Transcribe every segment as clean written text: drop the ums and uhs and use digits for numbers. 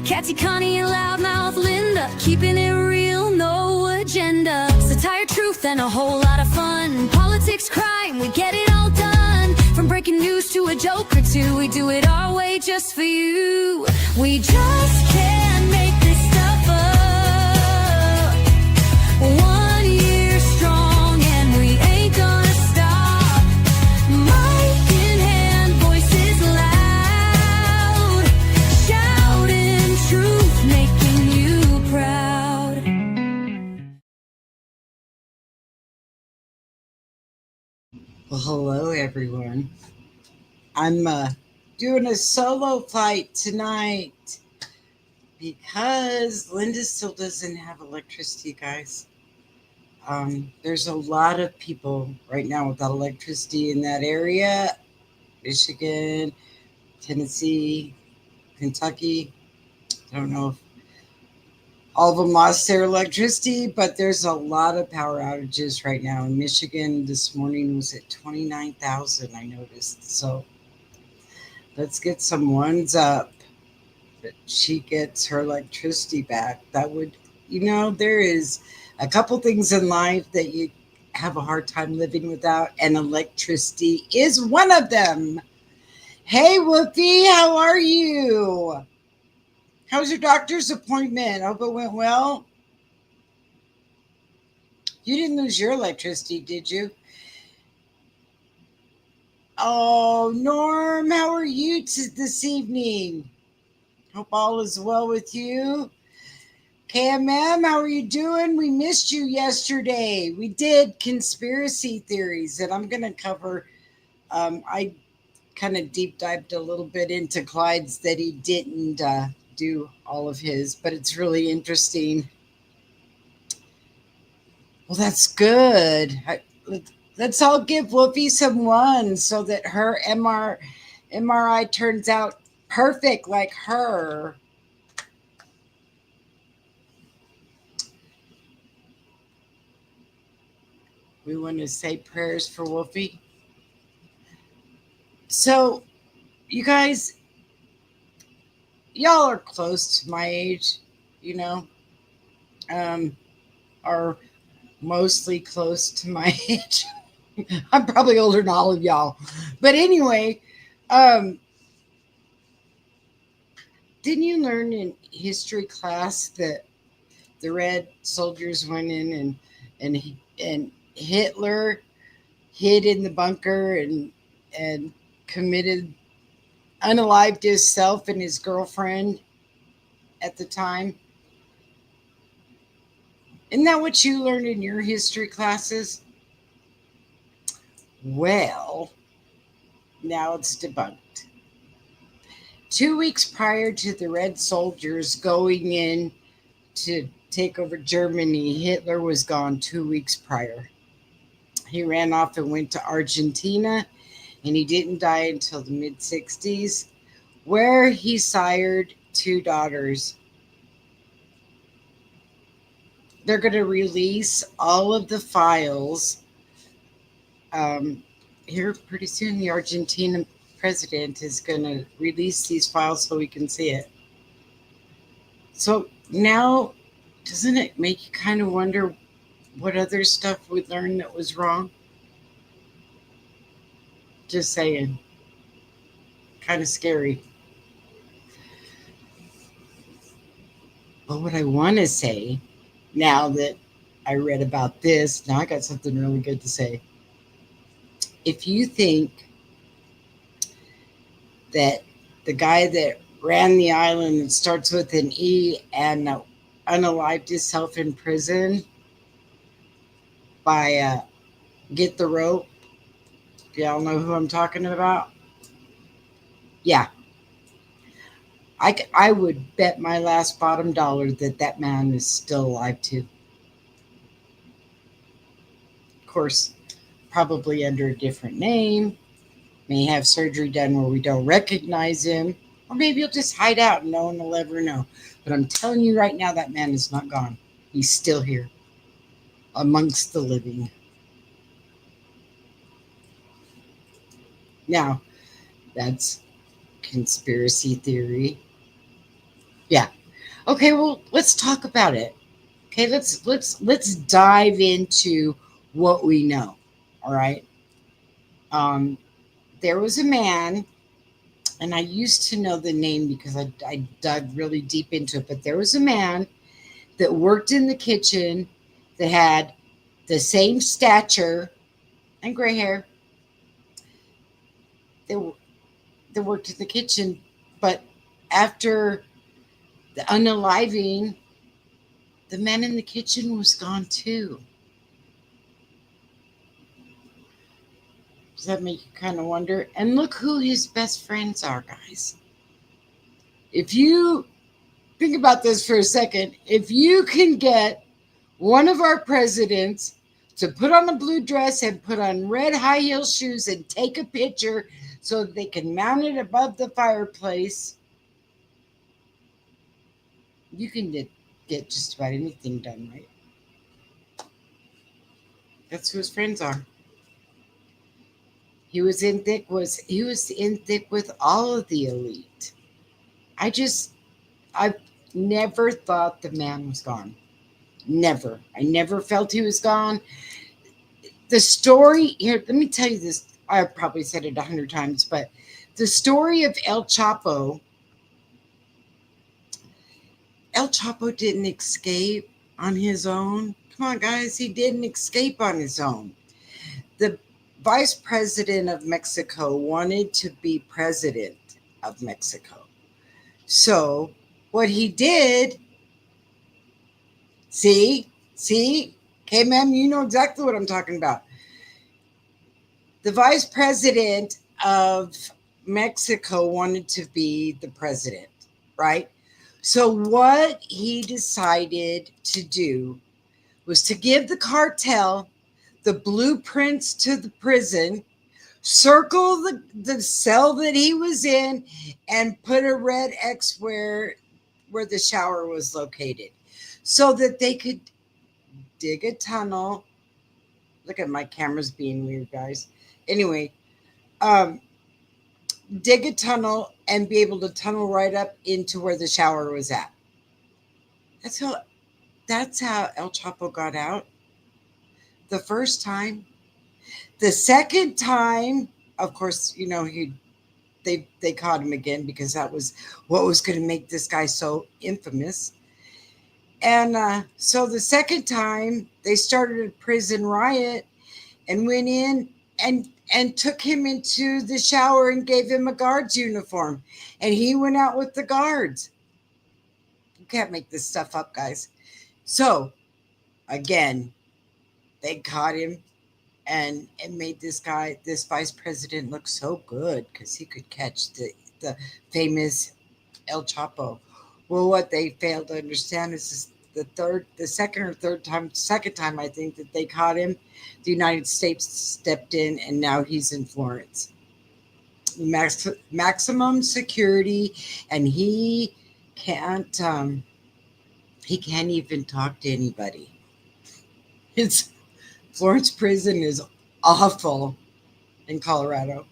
Catchy Connie and loudmouth Linda, keeping it real, no agenda. Satire, truth, and a whole lot of fun. Politics, crime, we get it all done. From breaking news to a joke or two, we do it our way just for you. We just can't make this stuff up. 1 year strong and we ain't gonna stop. Mic in hand, voices loud, shouting truth, making you proud. Well, hello everyone. I'm doing a solo flight tonight because Linda still doesn't have electricity, guys. There's a lot of people right now without electricity in that area. Michigan, Tennessee, Kentucky. I don't know if all of them lost their electricity, but there's a lot of power outages right now. In Michigan this morning was at 29,000, I noticed. So let's get some ones up that she gets her electricity back. That would, there is a couple things in life that you have a hard time living without, and electricity is one of them. Hey, Whoopi, how are you? How's your doctor's appointment? Hope it went well. You didn't lose your electricity, did you? Oh, Norm, how are you this evening? Hope all is well with you. KMM, how are you doing? We missed you yesterday. We did conspiracy theories, and I'm going to cover, I kind of deep dived a little bit into Clyde's that he didn't do all of his, but it's really interesting. Well, that's good. Let's all give Whoopi some ones so that her MRI turns out perfect like her. We want to say prayers for Whoopi. So, you guys, y'all are close to my age, are mostly close to my age. I'm probably older than all of y'all. But anyway, didn't you learn in history class that the Red soldiers went in and Hitler hid in the bunker and committed unalived himself and his girlfriend at the time? Isn't that what you learned in your history classes? Well, now it's debunked. 2 weeks prior to the Red soldiers going in to take over Germany, Hitler was gone 2 weeks prior. He ran off and went to Argentina, and he didn't die until the mid-60s, where he sired 2 daughters. They're going to release all of the files here pretty soon. The Argentine president is going to release these files so we can see it. So now, doesn't it make you kind of wonder what other stuff we learned that was wrong? Just saying. Kind of scary. But what I want to say, now that I read about this, now I got something really good to say. If you think that the guy that ran the island that starts with an E and unalived himself in prison by Get the Rope, y'all know who I'm talking about? Yeah. I would bet my last bottom dollar that man is still alive too. Of course, probably under a different name, may have surgery done where we don't recognize him, or maybe he'll just hide out and no one will ever know. But I'm telling you right now, that man is not gone. He's still here amongst the living. Now, that's conspiracy theory. Yeah, Okay, well, let's talk about it. Okay, let's dive into what we know. All right. Um, there was a man, and I used to know the name because I dug really deep into it, but there was a man that worked in the kitchen that had the same stature and gray hair. They, they worked in the kitchen, but after the unaliving, the man in the kitchen was gone too. Does that make you kind of wonder? And look who his best friends are, guys. If you think about this for a second, if you can get one of our presidents to put on a blue dress and put on red high heel shoes and take a picture so that they can mount it above the fireplace, you can get just about anything done, right? That's who his friends are. He was in thick with all of the elite. I just I never thought the man was gone. Never. I never felt he was gone. The story here, let me tell you this. I've probably said it 100 times, but the story of El Chapo didn't escape on his own. Come on, guys, he didn't escape on his own. The vice president of Mexico wanted to be president of Mexico. So what he did, see, okay, ma'am, you know exactly what I'm talking about. The vice president of Mexico wanted to be the president, right? So what he decided to do was to give the cartel the blueprints to the prison, circle the cell that he was in, and put a red X where the shower was located so that they could dig a tunnel. Look at my cameras being weird, guys. Anyway, dig a tunnel and be able to tunnel right up into where the shower was at. That's how El Chapo got out the first time. The second time, of course, you know, they caught him again because that was what was going to make this guy so infamous. And so the second time they started a prison riot and went in and took him into the shower and gave him a guard's uniform. And he went out with the guards. You can't make this stuff up, guys. So, again, they caught him and made this vice president, look so good because he could catch the famous El Chapo. Well, what they failed to understand is the second time I think that they caught him, the United States stepped in and now he's in Florence. Maximum security, and he can't even talk to anybody. It's Florence prison is awful in Colorado.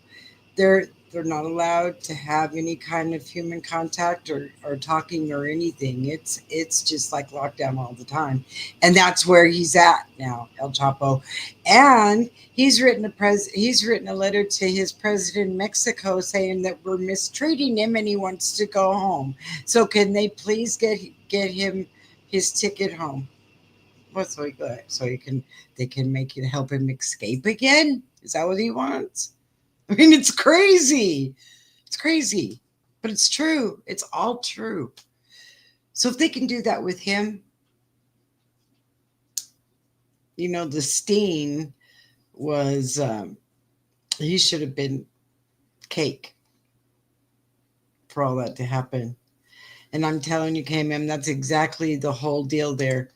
They're not allowed to have any kind of human contact or talking or anything. It's just like lockdown all the time. And that's where he's at now, El Chapo. And he's written a letter to his president in Mexico saying that we're mistreating him and he wants to go home. So can they please get him his ticket home? What's so good? So they can help him escape again? Is that what he wants? I mean, it's crazy. It's crazy, but it's true. It's all true. So if they can do that with him, you know, the sting was he should have been cake for all that to happen. And I'm telling you, KMM, that's exactly the whole deal there.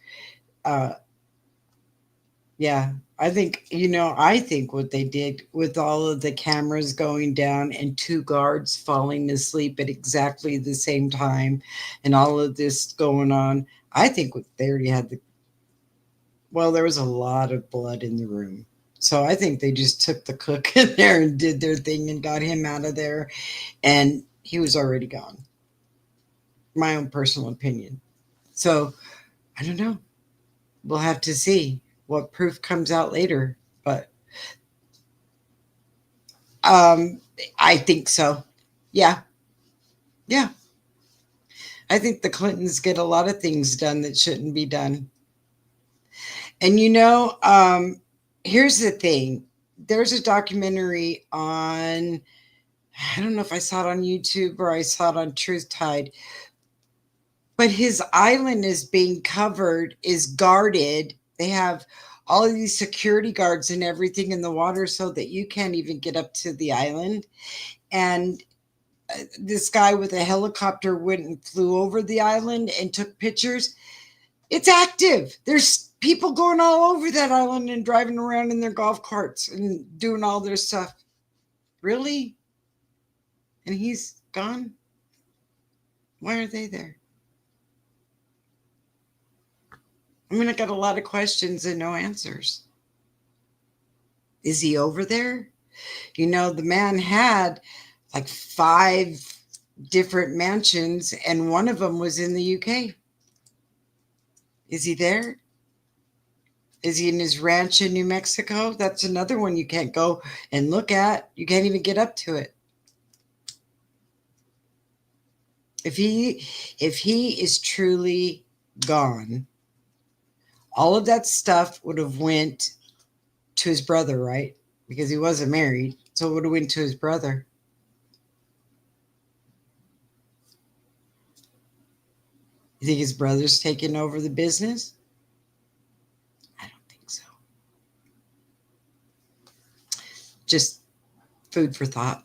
Yeah, I think what they did with all of the cameras going down and two guards falling asleep at exactly the same time and all of this going on, I think they already had there was a lot of blood in the room. So I think they just took the cook in there and did their thing and got him out of there, and he was already gone. My own personal opinion. So I don't know. We'll have to see what proof comes out later. But I think so. Yeah. Yeah. I think the Clintons get a lot of things done that shouldn't be done. And here's the thing. There's a documentary on, I don't know if I saw it on YouTube or I saw it on Truth Tide, but his island is being covered, is guarded. They have all of these security guards and everything in the water so that you can't even get up to the island. And this guy with a helicopter went and flew over the island and took pictures. It's active. There's people going all over that island and driving around in their golf carts and doing all their stuff. Really? And he's gone? Why are they there? I mean, I got a lot of questions and no answers. Is he over there? The man had like 5 different mansions, and one of them was in the UK. Is he there? Is he in his ranch in New Mexico? That's another one you can't go and look at. You can't even get up to it. If he is truly gone, all of that stuff would have went to his brother, right? Because he wasn't married, so it would have went to his brother. You think his brother's taking over the business? I don't think so. Just food for thought.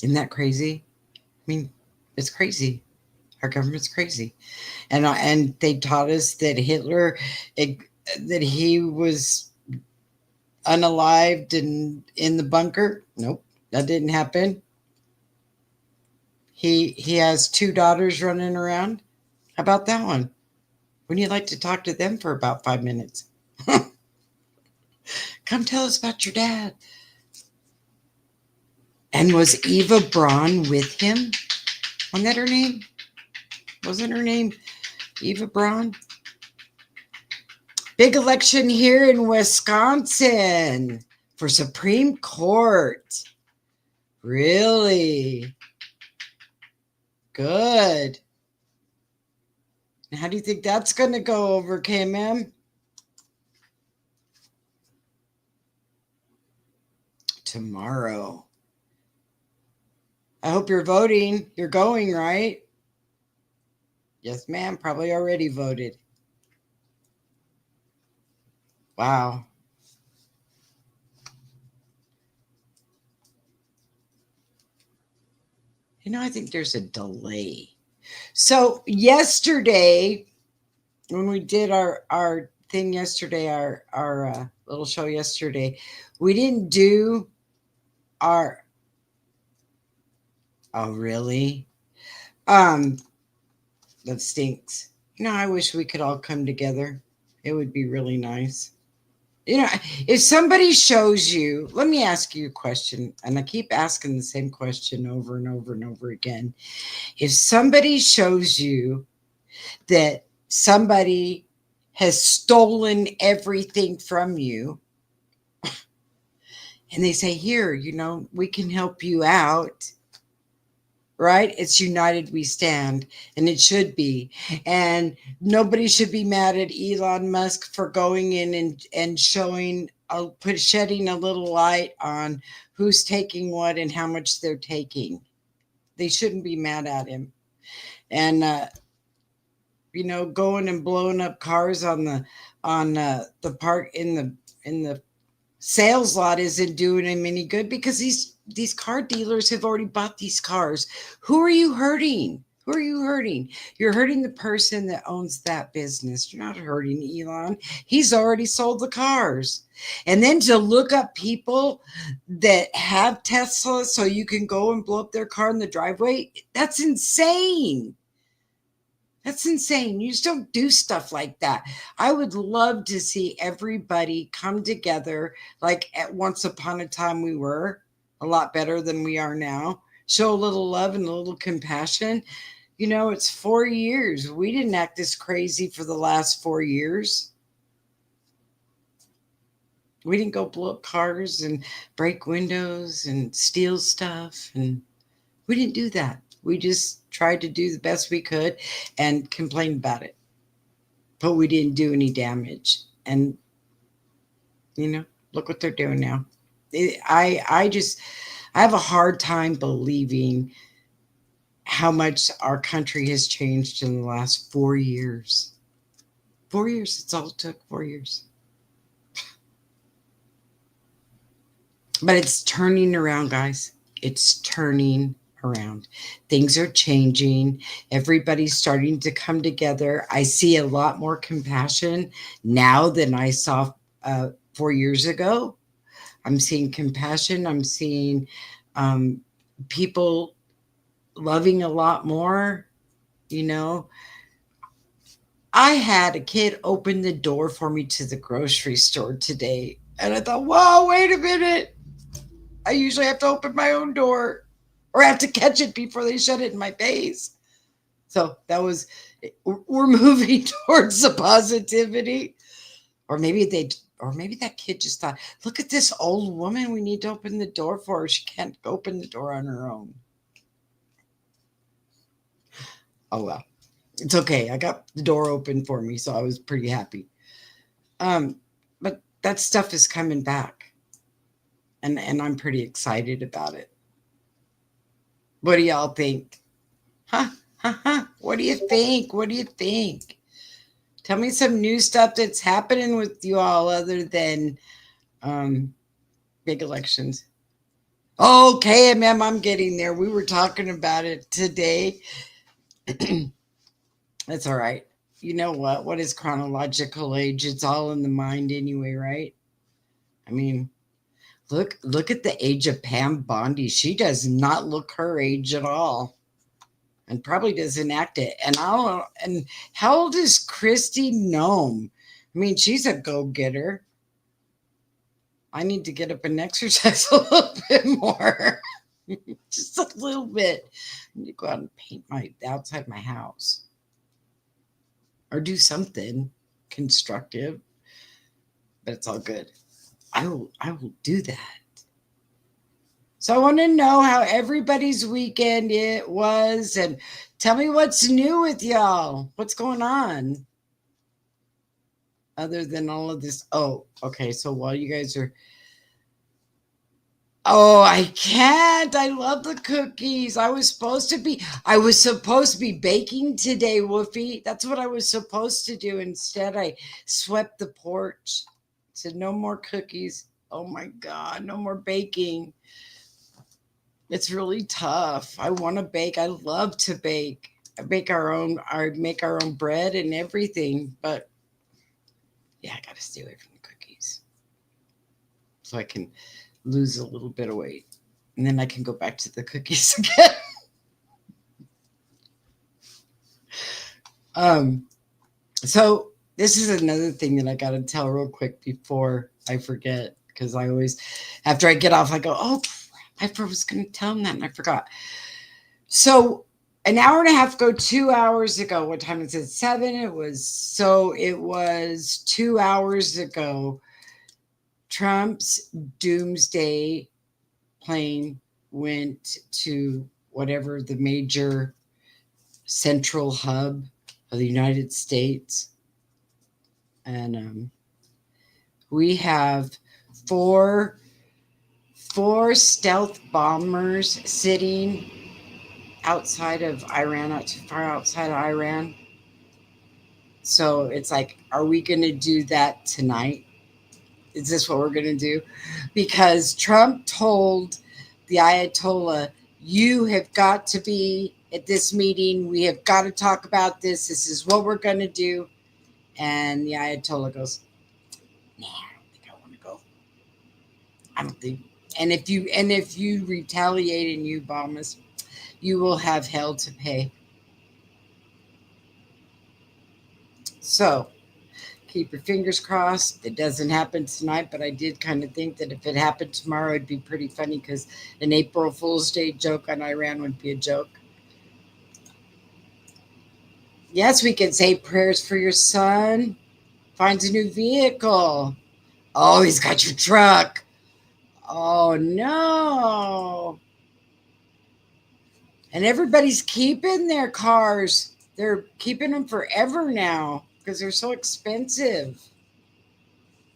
Isn't that crazy? I mean, it's crazy. Our government's crazy. And they taught us that Hitler, that he was unalived and in the bunker. Nope, that didn't happen. He has 2 daughters running around. How about that one? Wouldn't you like to talk to them for about 5 minutes? Come tell us about your dad. And was Eva Braun with him? Wasn't that her name? Wasn't her name Eva Braun? Big election here in Wisconsin for Supreme Court. Really? Good. How do you think that's going to go over, KMM? Tomorrow. I hope you're voting. You're going, right? Yes, ma'am. Probably already voted. Wow. I think there's a delay. So yesterday, when we did our thing yesterday, our little show yesterday, we didn't do our. Oh, really? That stinks. I wish we could all come together. It would be really nice. If somebody shows you, let me ask you a question, and I keep asking the same question over and over and over again. If somebody shows you that somebody has stolen everything from you, and they say, here, we can help you out, right? It's united we stand, and it should be. And nobody should be mad at Elon Musk for going in and shedding a little light on who's taking what and how much they're taking. They shouldn't be mad at him. And going and blowing up cars on the park in the sales lot isn't doing him any good, because these car dealers have already bought these cars. Who are you hurting? Who are you hurting? You're hurting the person that owns that business. You're not hurting Elon. He's already sold the cars. And then to look up people that have Tesla so you can go and blow up their car in the driveway, that's insane. That's insane. You just don't do stuff like that. I would love to see everybody come together like at once upon a time we were, a lot better than we are now. Show a little love and a little compassion. You know, it's 4 years. We didn't act this crazy for the last 4 years. We didn't go blow up cars and break windows and steal stuff. And we didn't do that. We just tried to do the best we could and complained about it. But we didn't do any damage. And, you know, look what they're doing now. I have a hard time believing how much our country has changed in the last 4 years. 4 years. It's all it took, 4 years. But it's turning around, guys. It's turning around. Things are changing. Everybody's starting to come together. I see a lot more compassion now than I saw 4 years ago. I'm seeing compassion. I'm seeing people loving a lot more. You know, I had a kid open the door for me to the grocery store today. And I thought, whoa, wait a minute. I usually have to open my own door or have to catch it before they shut it in my face. So that was, we're moving towards the positivity. Or maybe that kid just thought, look at this old woman we need to open the door for her. She can't open the door on her own. Oh, well, it's okay. I got the door open for me, so I was pretty happy. But that stuff is coming back. And I'm pretty excited about it. What do y'all think? Huh? What do you think? What do you think? Tell me some new stuff that's happening with you all other than big elections. Oh, KMM, I'm getting there. We were talking about it today. That's all right. You know what? What is chronological age? It's all in the mind anyway, right? I mean, look at the age of Pam Bondi. She does not look her age at all. And probably doesn't act it. And how old is Christy Nome? I mean, she's a go-getter. I need to get up and exercise a little bit more. Just a little bit. I need to go out and paint the outside of my house. Or do something constructive. But it's all good. I will do that. So I want to know how everybody's weekend it was and tell me what's new with y'all. What's going on? Other than all of this. Oh, okay. So while you guys are... Oh, I can't. I love the cookies. I was supposed to be baking today, Woofy. That's what I was supposed to do. Instead, I swept the porch. Said no more cookies. Oh my God, no more baking. It's really tough. I want to bake. I love to bake. I make our own bread and everything, but yeah, I got to stay away from the cookies so I can lose a little bit of weight, and then I can go back to the cookies again. So this is another thing that I got to tell real quick before I forget, because I always, after I get off, I go, oh, I was going to tell them that and I forgot. So an hour and a half ago, 2 hours ago, what time is it? 7. It was 2 hours ago. Trump's doomsday plane went to whatever the major central hub of the United States. And we have four stealth bombers sitting outside of Iran, not too far outside of Iran. So it's like, are we going to do that tonight? Is this what we're going to do? Because Trump told the Ayatollah, you have got to be at this meeting. We have got to talk about this. This is what we're going to do. And the Ayatollah goes, nah, I don't think I want to go. I don't think. And if you retaliate and you bomb us, you will have hell to pay. So keep your fingers crossed. It doesn't happen tonight, but I did kind of think that if it happened tomorrow, it'd be pretty funny because an April Fool's Day joke on Iran would be a joke. Yes, we can say prayers for your son. Finds a new vehicle. Oh, he's got your truck. Oh, no. And everybody's keeping their cars. They're keeping them forever now because they're so expensive.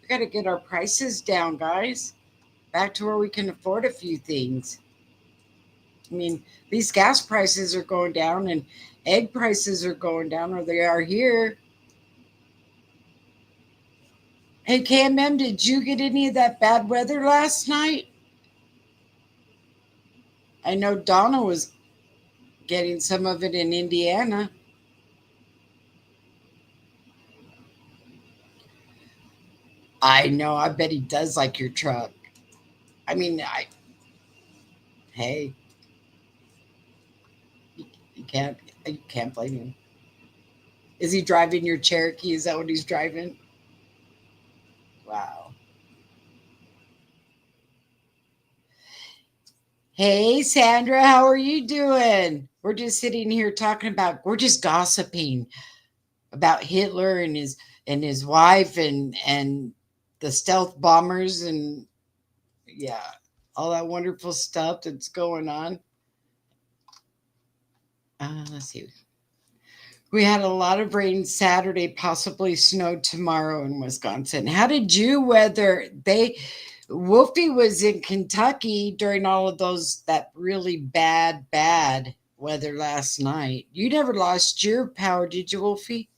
We got to get our prices down, guys. Back to where we can afford a few things. I mean, these gas prices are going down and egg prices are going down, or they are here. Hey, KMM, did you get any of that bad weather last night? I know Donna was getting some of it in Indiana. I know. I bet he does like your truck. I mean, hey, you can't blame him. Is he driving your Cherokee? Is that what he's driving? Wow. Hey, Sandra, how are you doing? We're just sitting here we're just gossiping about Hitler and his wife and the stealth bombers and yeah, all that wonderful stuff that's going on. Let's see. We had a lot of rain Saturday, possibly snow tomorrow in Wisconsin. How did you weather? Wolfie was in Kentucky during all of that really bad weather last night. You never lost your power, did you, Wolfie?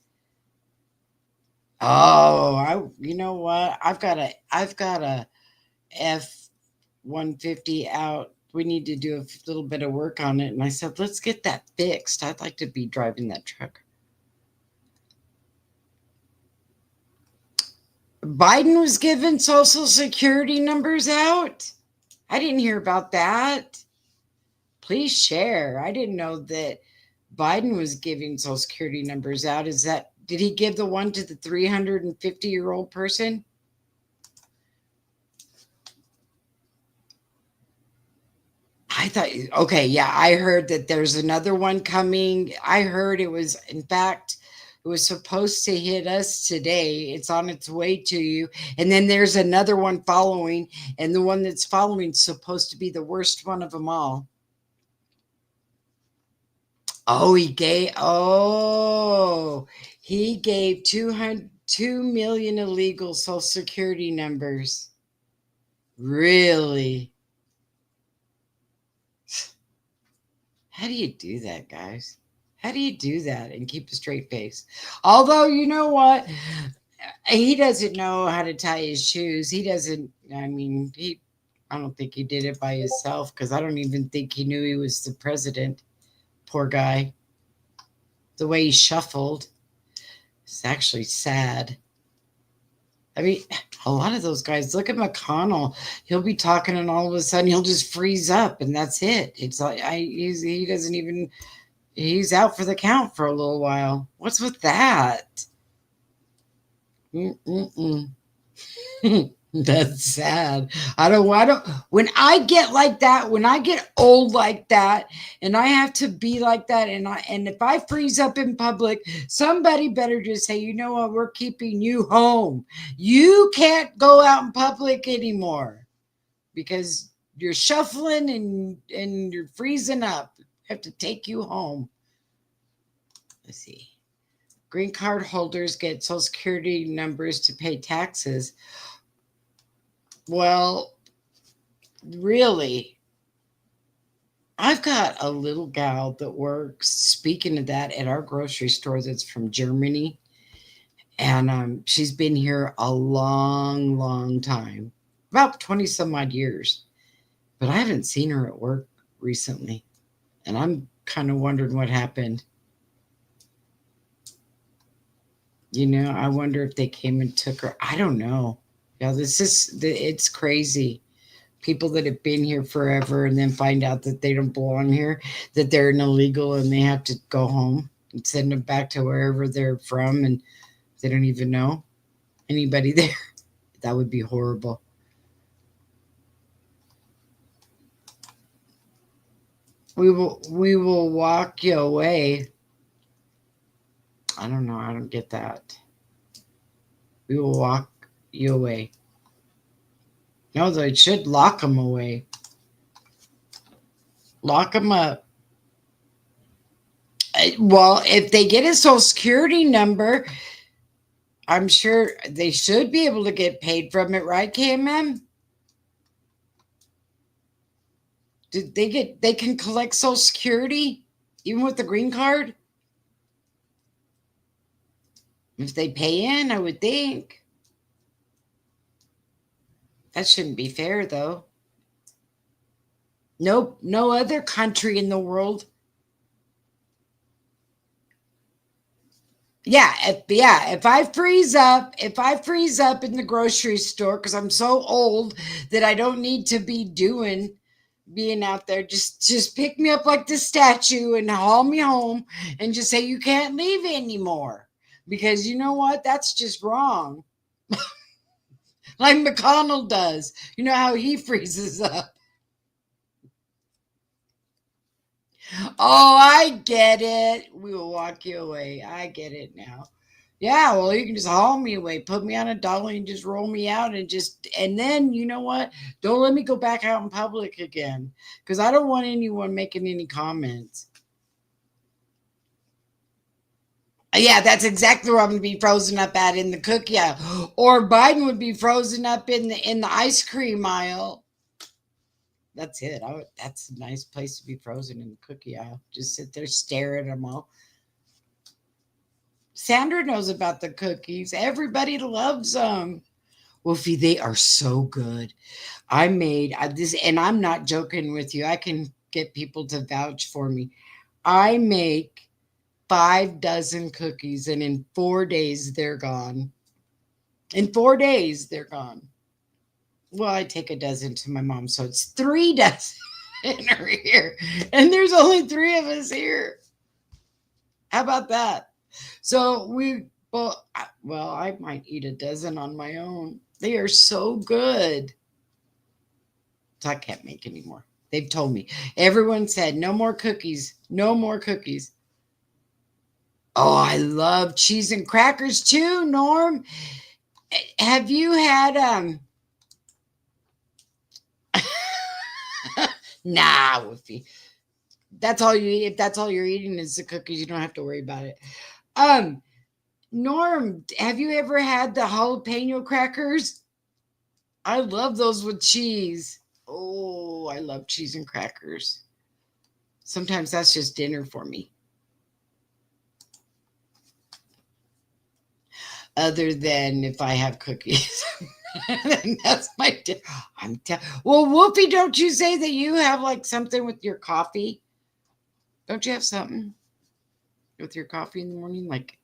Oh, you know what? I've got a F-150 out. We need to do a little bit of work on it. And I said, let's get that fixed. I'd like to be driving that truck. Biden was giving social security numbers out. I didn't hear about that. Please share. I didn't know that Biden was giving social security numbers out. Did he give the one to the 350-year-old person? I thought, okay, yeah, I heard that there's another one coming. I heard in fact, it was supposed to hit us today. It's on its way to you. And then there's another one following, and the one that's following is supposed to be the worst one of them all. Oh, he gave 2 million illegal social security numbers. Really? How do you do that, guys? How do you do that and keep a straight face? Although, you know what? He doesn't know how to tie his shoes. He doesn't, I don't think he did it by himself because I don't even think he knew he was the president. Poor guy. The way he shuffled. It's actually sad. I mean, a lot of those guys, look at McConnell. He'll be talking and all of a sudden he'll just freeze up and that's it. It's like he doesn't even, he's out for the count for a little while. What's with that? That's sad. When I get like that, when I get old like that, and I have to be like that, and if I freeze up in public, somebody better just say, you know what, we're keeping you home. You can't go out in public anymore because you're shuffling and you're freezing up. I have to take you home. Let's see. Green card holders get Social Security numbers to pay taxes. Well, really, I've got a little gal that works, speaking of that, at our grocery store that's from Germany. And she's been here a long, long time, about 20 some odd years. But I haven't seen her at work recently. And I'm kind of wondering what happened. You know, I wonder if they came and took her. I don't know. Yeah, it's crazy. People that have been here forever and then find out that they don't belong here, that they're an illegal and they have to go home and send them back to wherever they're from and they don't even know anybody there. That would be horrible. We will walk you away. I don't know. I don't get that. We will walk you away. No, they should lock them away. Lock them up. Well, if they get a social security number, I'm sure they should be able to get paid from it, right, KMM? Did they can collect social security even with the green card? If they pay in, I would think. That shouldn't be fair, though. Nope, no other country in the world. If I freeze up in the grocery store because I'm so old that I don't need to be being out there, just pick me up like this statue and haul me home and just say you can't leave anymore. Because you know what? That's just wrong. Like McConnell does. You know how he freezes up. Oh, I get it. We will walk you away. I get it now. Yeah, well, you can just haul me away, put me on a dolly and just roll me out and then you know what? Don't let me go back out in public again because I don't want anyone making any comments. Yeah, that's exactly where I'm going to be frozen up at in the cookie aisle. Or Biden would be frozen up in the ice cream aisle. That's it. That's a nice place to be frozen in the cookie aisle. Just sit there, stare at them all. Sandra knows about the cookies. Everybody loves them. Wolfie, they are so good. I made this, and I'm not joking with you. I can get people to vouch for me. I make 5 dozen cookies, and in 4 days, they're gone. In 4 days, they're gone. Well, I take a dozen to my mom, so it's 3 dozen in her here. And there's only 3 of us here. How about that? So I might eat a dozen on my own. They are so good. So I can't make any more. They've told me. Everyone said, no more cookies. No more cookies. Oh, I love cheese and crackers too, Norm. Have you had nah, Wolfie. That's all you eat. If that's all you're eating is the cookies, you don't have to worry about it. Norm, have you ever had the jalapeno crackers? I love those with cheese. Oh, I love cheese and crackers. Sometimes that's just dinner for me. Other than if I have cookies. That's my dinner. Well, Whoopi, don't you say that you have like something with your coffee? Don't you have something with your coffee in the morning? Like,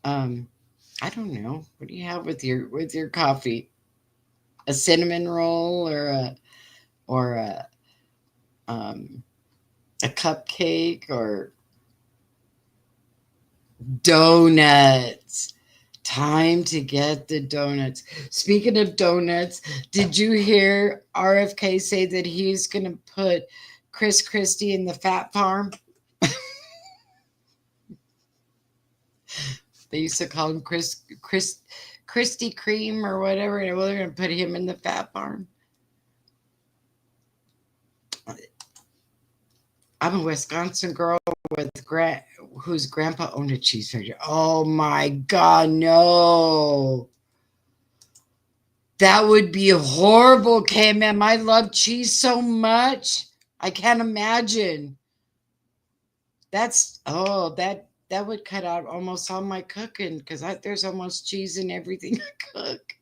I don't know. What do you have with your coffee? A cinnamon roll or a cupcake or donuts. Time to get the donuts. Speaking of donuts, did you hear RFK say that he's going to put Chris Christie in the fat farm? They used to call him Christy Cream or whatever. And well, they're going to put him in the fat farm. I'm a Wisconsin girl whose grandpa owned a cheese factory. Oh my God, no. That would be horrible, KMM. I love cheese so much. I can't imagine. That would cut out almost all my cooking because there's almost cheese in everything I cook.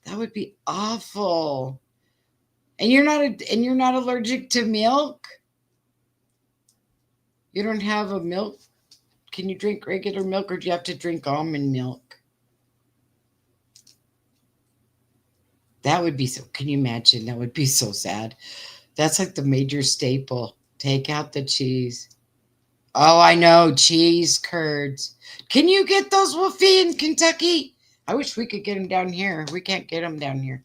That would be awful. And you're not allergic to milk? You don't have a milk? Can you drink regular milk or do you have to drink almond milk? That would be so, can you imagine? That would be so sad. That's like the major staple. Take out the cheese. Oh, I know. Cheese curds. Can you get those, Wolfie, in Kentucky? I wish we could get them down here. We can't get them down here.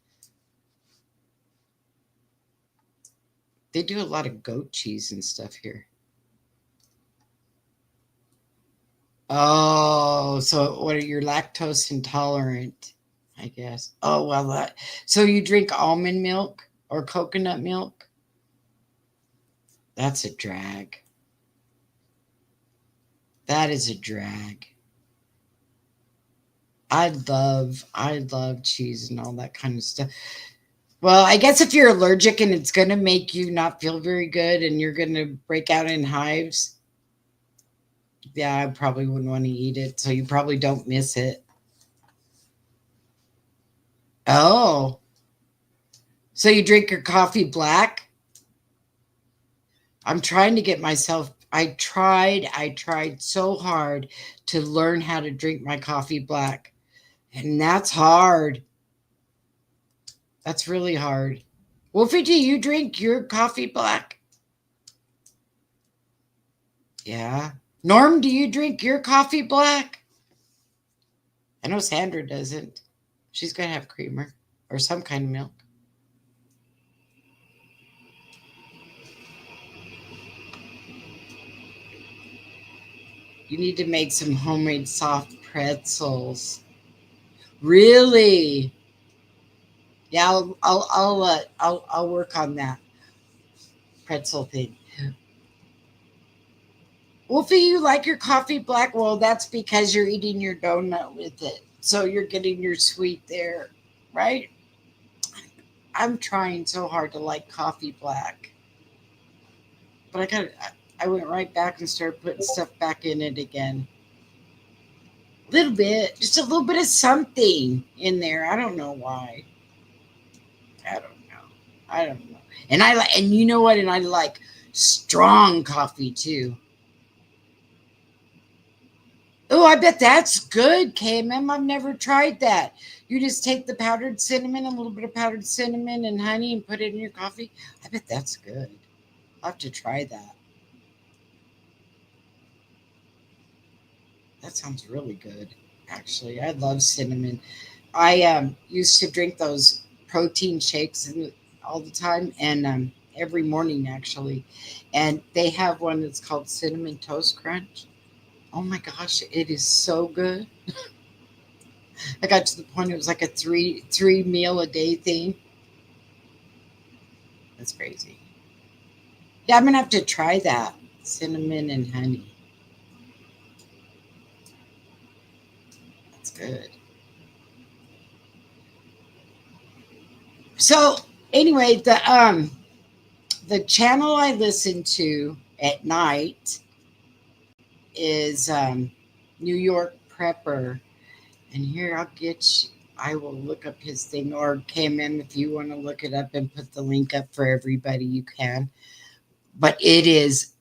They do a lot of goat cheese and stuff here. Oh, so what are you lactose intolerant? I guess. Oh well, so you drink almond milk or coconut milk? That's a drag. That is a drag. I love cheese and all that kind of stuff. Well, I guess if you're allergic and it's going to make you not feel very good and you're going to break out in hives, yeah, I probably wouldn't want to eat it. So you probably don't miss it. Oh, so you drink your coffee black? I'm trying to get myself. I tried so hard to learn how to drink my coffee black. And that's hard. That's really hard. Wolfie, do you drink your coffee black? Yeah. Norm, do you drink your coffee black? I know Sandra doesn't. She's going to have creamer or some kind of milk. You need to make some homemade soft pretzels. Really? Yeah, I'll work on that pretzel thing. Wolfie, you like your coffee black? Well, that's because you're eating your donut with it. So you're getting your sweet there, right? I'm trying so hard to like coffee black. But I went right back and started putting stuff back in it again. A little bit, just a little bit of something in there. I don't know why. I don't know. I don't know. And you know what? And I like strong coffee too. Oh, I bet that's good, KMM. I've never tried that. You just take the powdered cinnamon, a little bit of powdered cinnamon and honey, and put it in your coffee. I bet that's good. I'll have to try that. That sounds really good, actually. I love cinnamon. I used to drink those protein shakes all the time, and every morning, actually. And they have one that's called Cinnamon Toast Crunch. Oh my gosh, it is so good. I got to the point it was like a three meal a day thing. That's crazy. Yeah, I'm gonna have to try that. Cinnamon and honey. That's good. So anyway, the channel I listen to at night is New York Prepper. And here I'll get you, I will look up his thing, or KMM, if you want to look it up and put the link up for everybody, you can. But he's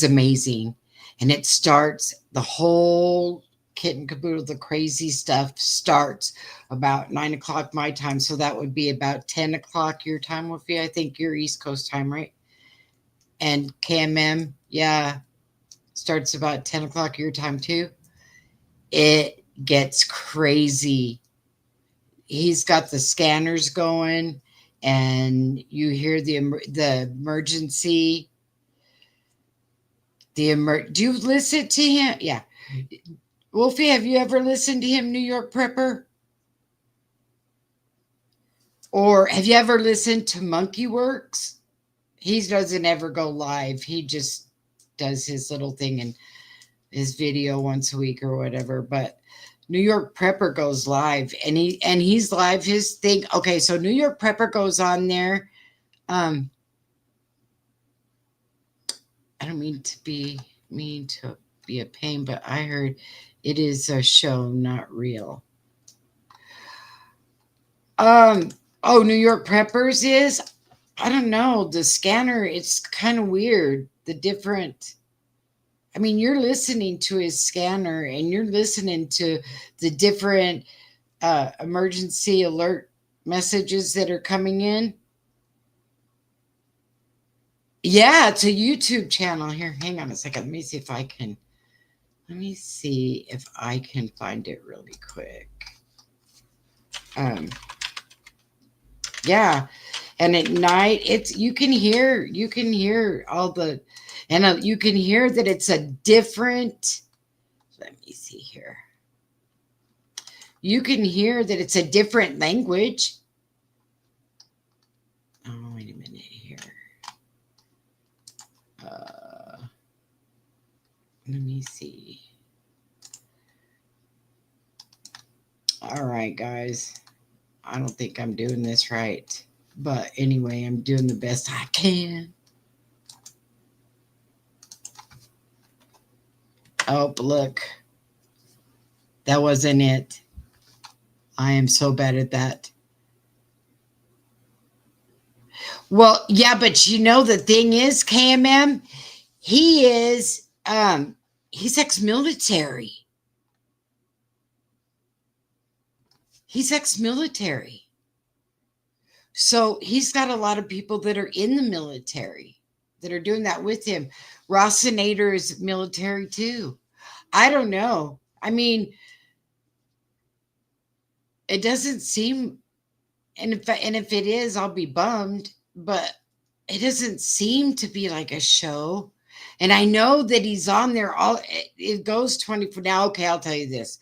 amazing. And it starts, the whole kit and caboodle, the crazy stuff starts about 9 o'clock my time. So that would be about 10 o'clock your time, Wolfie. I think you're East Coast time, right? And KMM, yeah, starts about 10 o'clock your time too. It gets crazy. He's got the scanners going, and you hear the emergency. Do you listen to him? Yeah. Wolfie, have you ever listened to him, New York Prepper? Or have you ever listened to Monkey Works? He doesn't ever go live. He just does his little thing and his video once a week or whatever. But New York Prepper goes live, and he's live his thing. Okay, so New York Prepper goes on there. I don't mean to be a pain, but I heard it is a show, not real. Oh, New York Preppers is, I don't know, the scanner, it's kind of weird. I mean, you're listening to his scanner and you're listening to the different emergency alert messages that are coming in. Yeah, it's a YouTube channel. Here, hang on a second. Let me see if I can find it really quick. Yeah. And at night, you can hear all the, and you can hear that it's a different Let me see here. You can hear that it's a different language. Oh, wait a minute here. Let me see. All right, guys. I don't think I'm doing this right. But anyway, I'm doing the best I can. Oh, look. That wasn't it. I am so bad at that. Well, yeah, but you know the thing is, KMM, he's ex-military. He's ex-military. So he's got a lot of people that are in the military that are doing that with him. Rossinator is military too. I don't know. I mean, it doesn't seem, and if it is, I'll be bummed, but it doesn't seem to be like a show. And I know that he's on there it goes 24 now. Okay, I'll tell you this.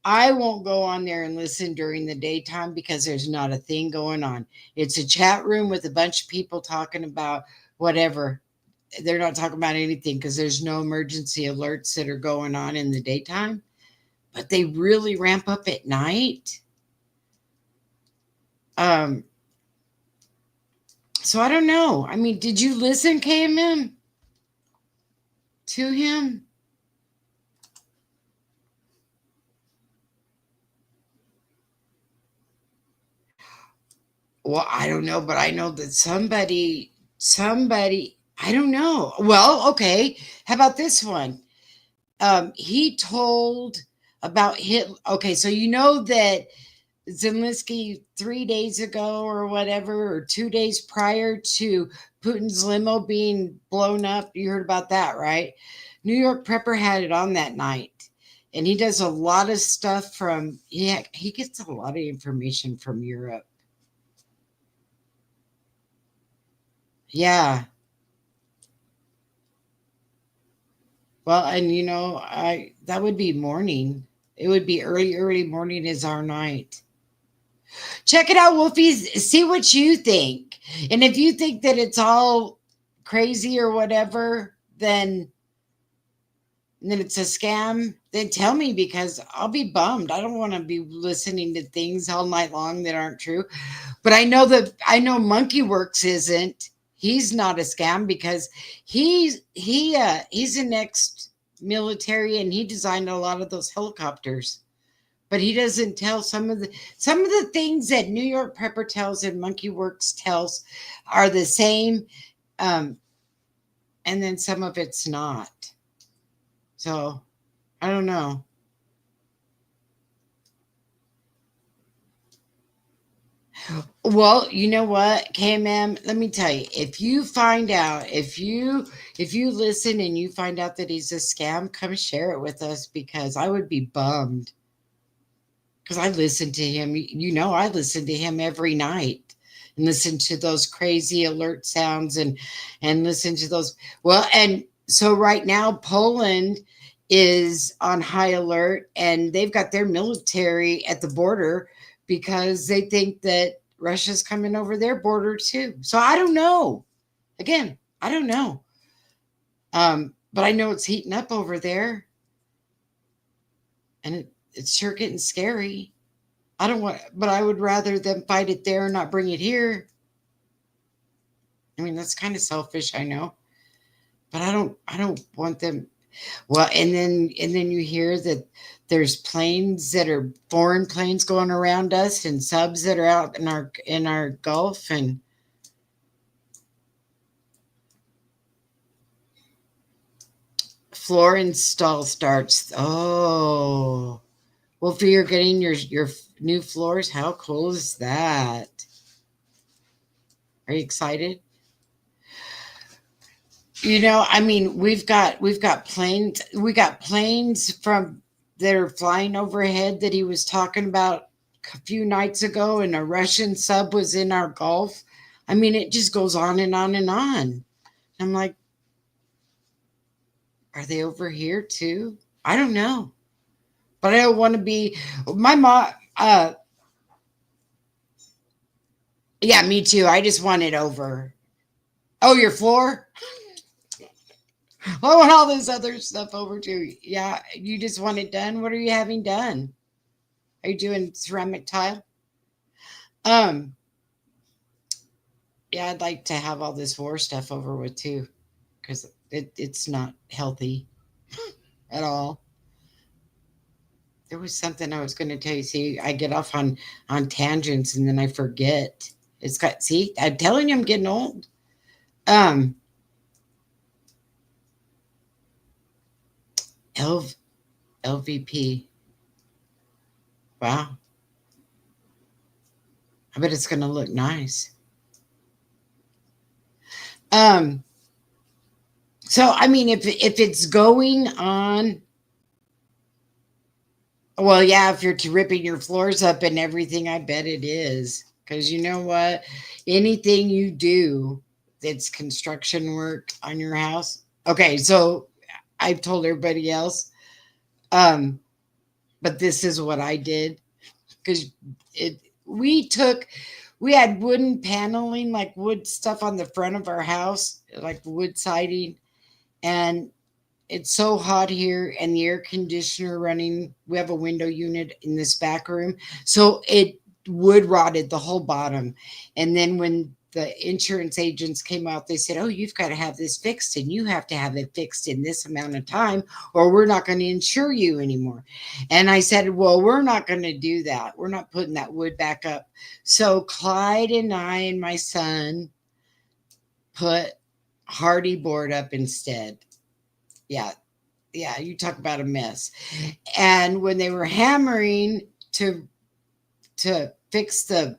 I won't go on there and listen during the daytime because there's not a thing going on. It's a chat room with a bunch of people talking about whatever. They're not talking about anything because there's no emergency alerts that are going on in the daytime. But they really ramp up at night. So I don't know. I mean, did you listen, KMM, to him? Well, I don't know, but I know that somebody, I don't know. Well, okay. How about this one? He told about Hitler. Okay, so you know that Zelensky 3 days ago or whatever, or 2 days prior to Putin's limo being blown up, you heard about that, right? New York Prepper had it on that night. And he does a lot of stuff from, he gets a lot of information from Europe. Yeah. Well, and you know, that would be morning. It would be early morning is our night. Check it out, Wolfies. See what you think. And if you think that it's all crazy or whatever, then it's a scam, then tell me because I'll be bummed. I don't want to be listening to things all night long that aren't true. But I know Monkeyworks isn't. He's not a scam because he's an ex-military and he designed a lot of those helicopters. But he doesn't tell some of the things that New York Prepper tells and Monkeyworks tells are the same. And then some of it's not. So I don't know. Well, you know what, KMM, let me tell you, if you find out, if you listen and you find out that he's a scam, come share it with us because I would be bummed. Because I listen to him, you know, I listen to him every night and listen to those crazy alert sounds and listen to those. Well, and so right now, Poland is on high alert and they've got their military at the border because they think that Russia's coming over their border too. So I don't know. Again, I don't know. But I know it's heating up over there. And it's sure getting scary. But I would rather them fight it there and not bring it here. I mean, that's kind of selfish, I know. But I don't want them. Well, and then you hear that there's planes that are foreign planes going around us and subs that are out in our Gulf and floor install starts. Oh, well, for you're getting your new floors, how cool is that? Are you excited? You know, I mean, we've got planes. We got planes from that are flying overhead that he was talking about a few nights ago, and a Russian sub was in our Gulf. I mean, it just goes on and on and on. I'm like, are they over here too? I don't know. But I don't want to be my mom. Yeah, me too. I just want it over. Oh, your floor? I want all this other stuff over too. Yeah, you just want it done. What are you having done? Are you doing ceramic tile? Um, yeah, I'd like to have all this war stuff over with too, because it's not healthy at all. There was something I was going to tell you. See, I get off on tangents and then I forget. It's got. See, I'm telling you, I'm getting old. Um, L, LVP. Wow, I bet it's going to look nice. Um, so I mean, if it's going on, well, yeah, if you're ripping your floors up and everything, I bet it is. Because you know what? Anything you do that's construction work on your house. Okay, so I've told everybody else, um, but this is what I did because it we had wooden paneling, like wood stuff on the front of our house, like wood siding, and it's so hot here and the air conditioner running. We have a window unit in this back room. So it wood rotted the whole bottom. And then when the insurance agents came out, they said, "Oh, you've got to have this fixed and you have to have it fixed in this amount of time or we're not going to insure you anymore." And I said, "Well, we're not going to do that. We're not putting that wood back up." So Clyde and I and my son put hardy board up instead. Yeah, yeah, you talk about a mess. And when they were hammering to fix the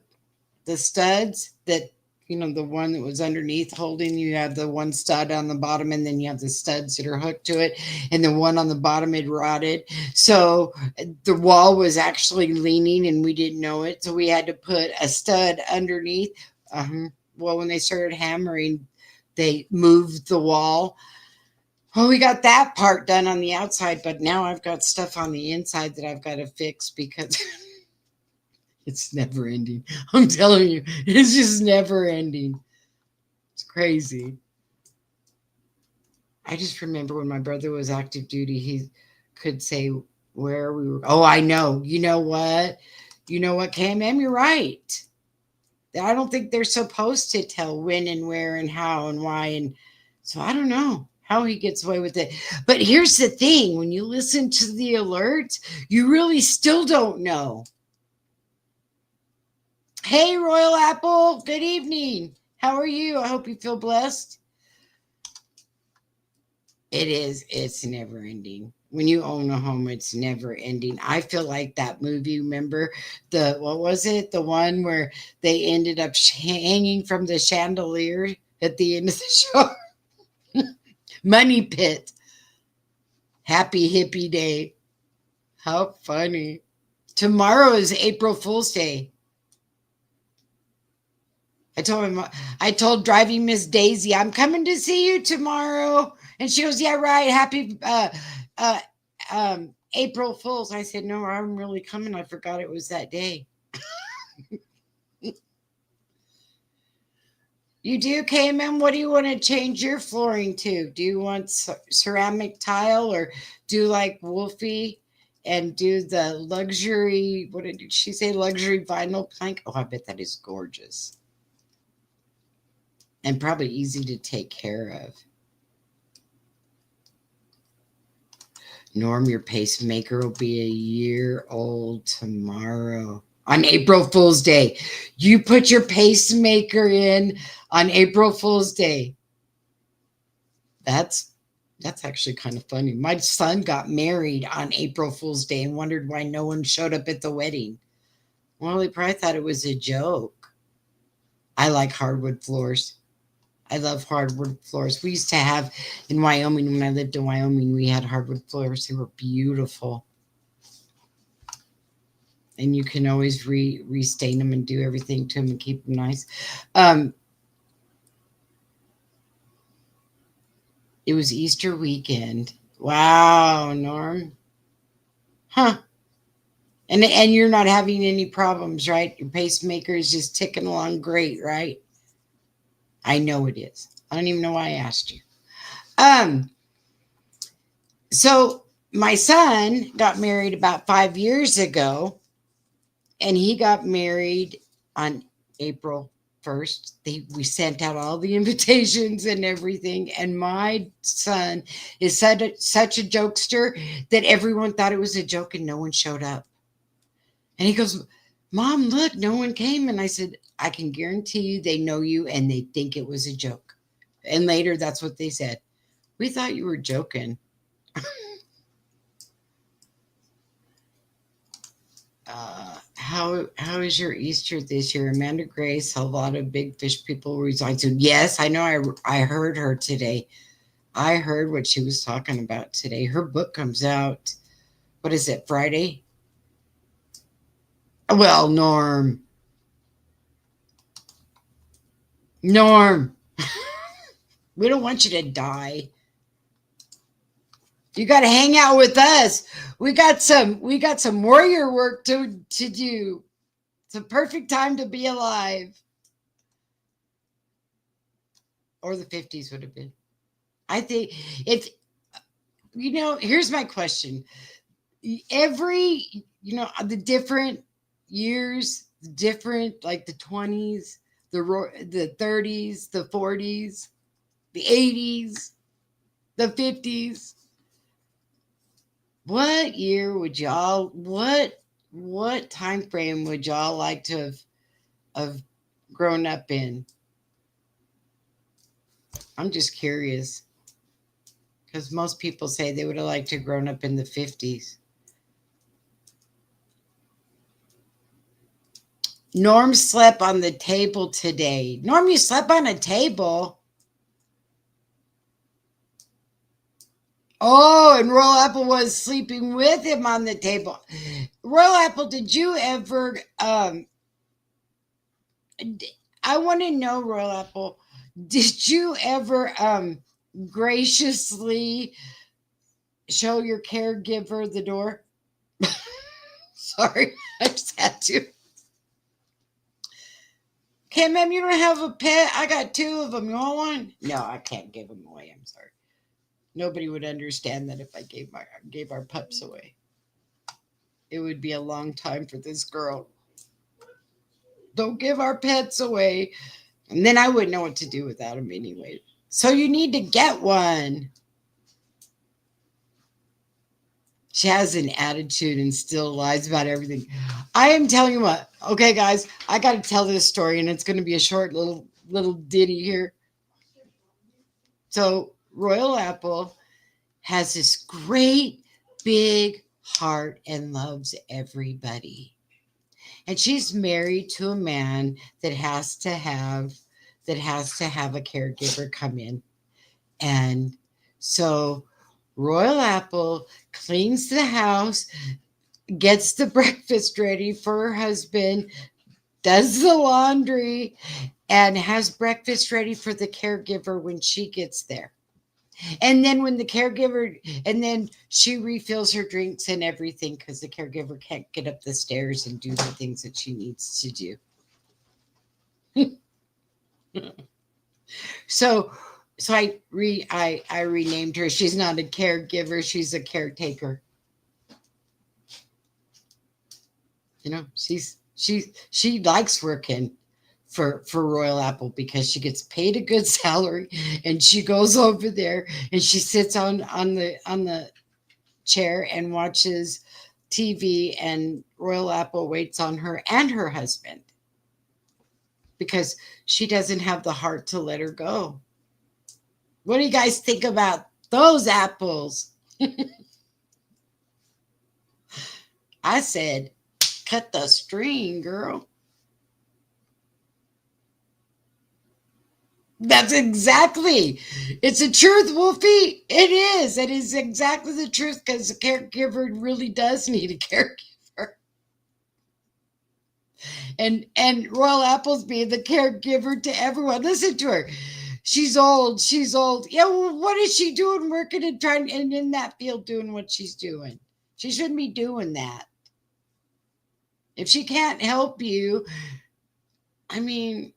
studs that the one that was underneath holding, you had the one stud on the bottom and then you have the studs that are hooked to it, and the one on the bottom had rotted, so the wall was actually leaning and we didn't know it, so we had to put a stud underneath. Well, when they started hammering, they moved the wall. Well, we got that part done on the outside, but now I've got stuff on the inside that I've got to fix because it's never ending. I'm telling you, it's just never ending. It's crazy. I just remember when my brother was active duty, he could say where we were. Oh, I know. You know what? You know what, KMM? You're right. I don't think they're supposed to tell when and where and how and why. And so I don't know how he gets away with it. But here's the thing. When you listen to the alerts, you really still don't know. Hey, Royal Apple. Good evening. How are you? I hope you feel blessed. It is. It's never ending. When you own a home, it's never ending. I feel like that movie. Remember what was it? The one where they ended up hanging from the chandelier at the end of the show. Money Pit. Happy hippie day. How funny. Tomorrow is April Fool's Day. I told driving Miss Daisy, "I'm coming to see you tomorrow." And she goes, "Yeah, right. Happy April Fool's." I said, "No, I'm really coming. I forgot it was that day." You do, KMM? What do you want to change your flooring to? Do you want ceramic tile or do like Wolfie and do the luxury, what did she say, luxury vinyl plank? Oh, I bet that is gorgeous. And probably easy to take care of. Norm, your pacemaker will be a year old tomorrow. On April Fool's Day. You put your pacemaker in on April Fool's Day. That's actually kind of funny. My son got married on April Fool's Day and wondered why no one showed up at the wedding. Well, he probably thought it was a joke. I like hardwood floors. I love hardwood floors. We used to have in Wyoming, when I lived in Wyoming, we had hardwood floors. They were beautiful. And you can always restain them and do everything to them and keep them nice. It was Easter weekend, Wow, Norm. Huh. And you're not having any problems, right? Your pacemaker is just ticking along great, right? I know it is. I don't even know why I asked you. Um, so my son got married about 5 years ago, and he got married on April 1st. We sent out all the invitations and everything. And my son is such a jokester that everyone thought it was a joke and no one showed up. And he goes, Mom, look, no one came. And I said, I can guarantee you they know you and they think it was a joke. And later, that's what they said. We thought you were joking. How is your Easter this year? Amanda Grace, a lot of big fish people resigned. So yes, I know. I heard her today. I heard what she was talking about today. Her book comes out. What is it? Friday? Well, Norm. We don't want you to die. You got to hang out with us. We got some warrior work to do. It's a perfect time to be alive. Or the 50s would have been. I think if here's my question. Every, the different years, different, like the 20s, the 30s, the 40s, the 80s, the 50s. What year would y'all, what time frame would y'all like to have grown up in? I'm just curious. Because most people say they would have liked to have grown up in the 50s. Norm slept on the table today. Norm, you slept on a table? Oh, and Royal Apple was sleeping with him on the table. Royal Apple, did you ever, I want to know, Royal Apple, did you ever graciously show your caregiver the door? Sorry, I just had to. Okay, ma'am, you don't have a pet? I got 2 of them. You want one? No, I can't give them away. I'm sorry. Nobody would understand that if I gave our pups away. It would be a long time for this girl. Don't give our pets away. And then I wouldn't know what to do without them anyway. So you need to get one. She has an attitude and still lies about everything. I am telling you what. Okay, guys, I got to tell this story, and it's going to be a short little ditty here. So Royal Apple has this great big heart and loves everybody. And she's married to a man that has to have a caregiver come in. And so Royal Apple cleans the house, gets the breakfast ready for her husband, does the laundry, and has breakfast ready for the caregiver when she gets there. And then when the caregiver, and then she refills her drinks and everything because the caregiver can't get up the stairs and do the things that she needs to do. So I renamed her. She's not a caregiver. She's a caretaker. She likes working for Royal Apple because she gets paid a good salary, and she goes over there and she sits on the chair and watches TV, and Royal Apple waits on her and her husband because she doesn't have the heart to let her go. What do you guys think about those apples? I said, cut the string, girl. That's exactly. It's the truth, Wolfie. It is. It is exactly the truth because the caregiver really does need a caregiver. And Royal Apple's being the caregiver to everyone. Listen to her. She's old. She's old. Yeah, well, what is she doing working and trying and in that field doing what she's doing? She shouldn't be doing that. If she can't help you, I mean,